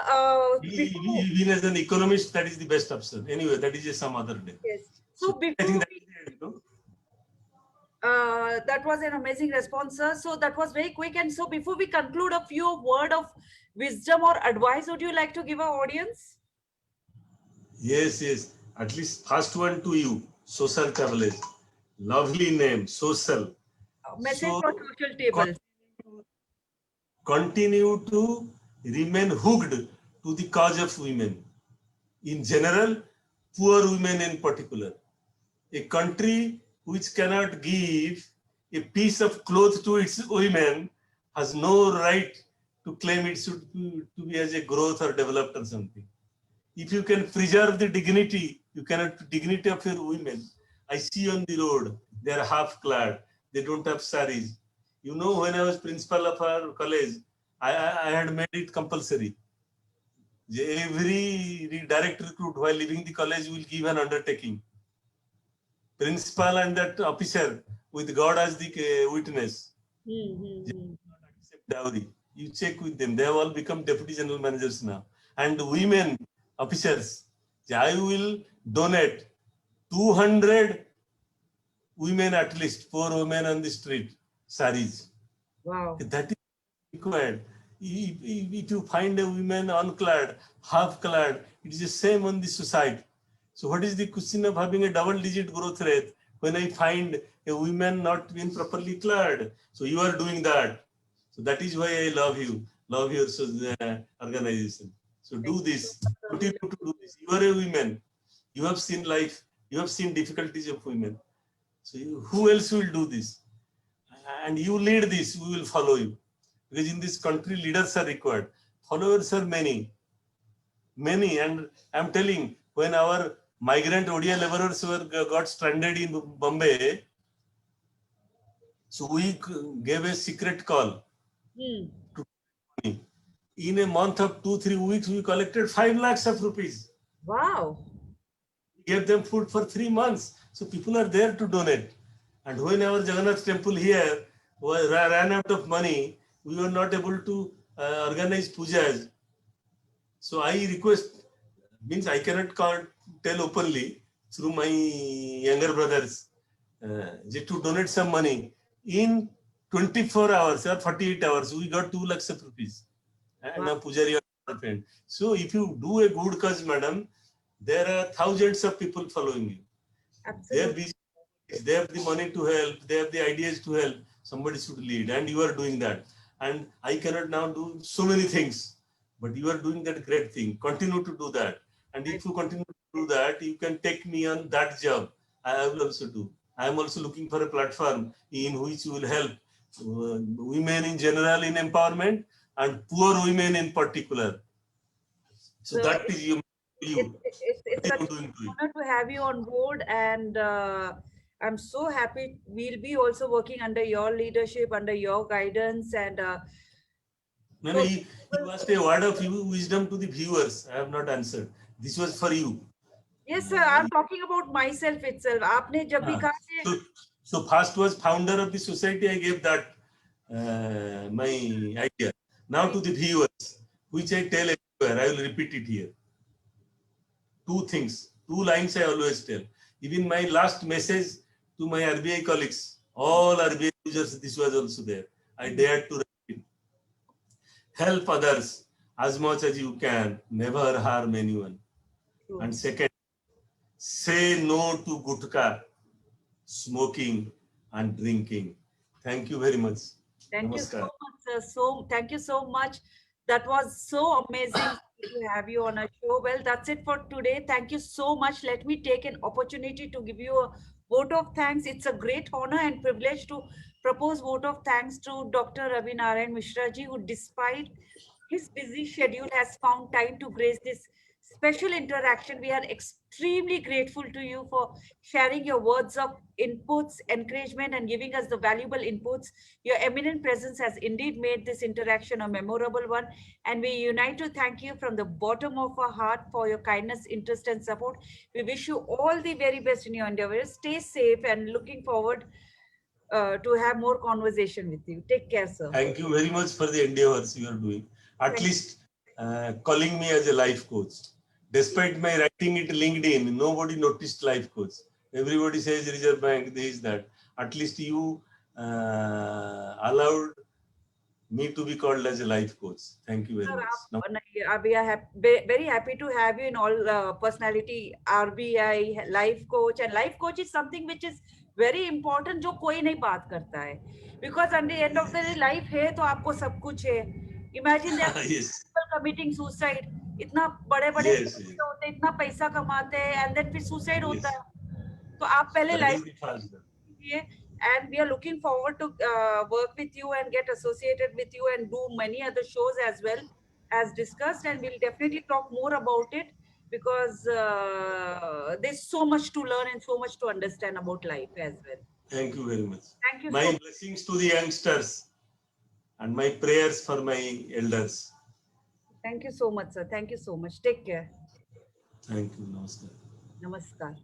B: Even as an economist, that is the best option. Anyway, that is some other day.
A: Yes. So before
B: I think that is it, no?
A: That was an amazing response, sir. So that was very quick. And so before we conclude, a few word of wisdom or advice would you like to give our audience?
B: Yes. At least first one to you, social travelers. Lovely name, social.
A: Message for social tables.
B: Continue to remain hooked to the cause of women. In general, poor women in particular. A country which cannot give a piece of cloth to its women has no right to claim it should be as a growth or developed or something. If you can preserve the dignity, dignity of your women. I see on the road, they are half clad, they don't have saris. You know, when I was principal of our college, I had made it compulsory. Every direct recruit while leaving the college will give an undertaking. Principal and that officer with God as the witness. Accept dowry. You check with them. They have all become deputy general managers now. And women officers, I will donate 200 women at least, poor women on the street, saris.
A: Wow.
B: That is required. If you find a woman unclad, half clad, it is the same on the society. So what is the question of having a double-digit growth rate when I find a woman not being properly clad? So you are doing that. So that is why I love you, love your organization. So do this, continue to do this. You are a woman. You have seen life. You have seen difficulties of women. So who else will do this? And you lead this, we will follow you. Because in this country, leaders are required. Followers are many. And I'm telling, when our migrant Odia laborers got stranded in Bombay, so we gave a secret call to me. In a month of 2-3 weeks, we collected 5 lakhs of rupees.
A: Wow.
B: We gave them food for 3 months. So people are there to donate. And when our Jagannath temple here ran out of money, we were not able to organize pujas. So I request, means I cannot tell openly through my younger brothers to donate some money. In 24 hours or 48 hours, we got 2 lakhs of rupees. And now pujari are friend. So if you do a good cause, madam, there are thousands of people following you.
A: Absolutely.
B: They have the money to help, they have the ideas to help. Somebody should lead, and you are doing that. And I cannot now do so many things, but you are doing that great thing. Continue to do that. And if you continue to do that, you can take me on that job. I will also do. I am also looking for a platform in which will help women in general in empowerment and poor women in particular. So
A: So
B: that is you.
A: it's
B: What
A: such
B: are you doing to
A: an
B: it?
A: honor to have you on board, and I'm so happy we'll be also working under your leadership, under your guidance, and
B: No, no,
A: so
B: you asked a word of wisdom to the viewers. I have not answered. This was for you.
A: yes, sir. I'm talking about myself itself. आपने जब भी
B: Ah,
A: कहा कि
B: so, so first was founder of the society. I gave that my idea. Now to the viewers, which I tell everywhere, I will repeat it here. Two things, two lines I always tell. Even my last message to my RBI colleagues, all RBI users, this was also there. I dared to write it. Help others as much as you can. Never harm anyone. And second, say no to gutka, smoking and drinking. Thank you very much.
A: thank you so
B: Namaskar.
A: much, sir. So thank you so much. That was so amazing to have you on a show. Well, that's it for today. Thank you so much. Let me take an opportunity to give you a vote of thanks. It's a great honor and privilege to propose vote of thanks to Dr. Ravi Narayan Mishra ji, who despite his busy schedule has found time to grace this special interaction. We are extremely grateful to you for sharing your words of inputs, encouragement, and giving us the valuable inputs. Your eminent presence has indeed made this interaction a memorable one, and we unite to thank you from the bottom of our heart for your kindness, interest, and support. We wish you all the very best in your endeavors. Stay safe and looking forward to have more conversation with you. Take care, sir.
B: Thank you very much for the endeavors you are doing. At
A: Thank
B: least calling me as a life coach. Despite my writing it LinkedIn, nobody noticed life coach. Everybody says Reserve Bank, this, that. At least you allowed me to be called as a life coach. Thank you very
A: Sir,
B: much. Now,
A: we are very happy to have you in all personality, RBI, life coach. And life coach is something which is very important जो कोई नहीं बात करता है. Because at the end of the day, life है तो आपको सब कुछ है. Imagine there are
B: yes,
A: people committing suicide. इतना बड़े बड़े
B: yes, yes,
A: होते हैं, इतना पैसा कमाते हैं, and then फिर suicide होता
B: yes.
A: है. तो आप पहले
B: That
A: life
B: is the first.
A: कीजिए, and we are looking forward to work with you and get associated with you and do many other shows as well as discussed, and we'll definitely talk more about it because there's so much to learn and so much to understand about life as well.
B: Thank you very much.
A: Thank you
B: My
A: so
B: blessings to the youngsters and my prayers for my elders.
A: Thank you so much, sir. Thank you so much. Take care.
B: Thank you. Namaskar.
A: Namaskar.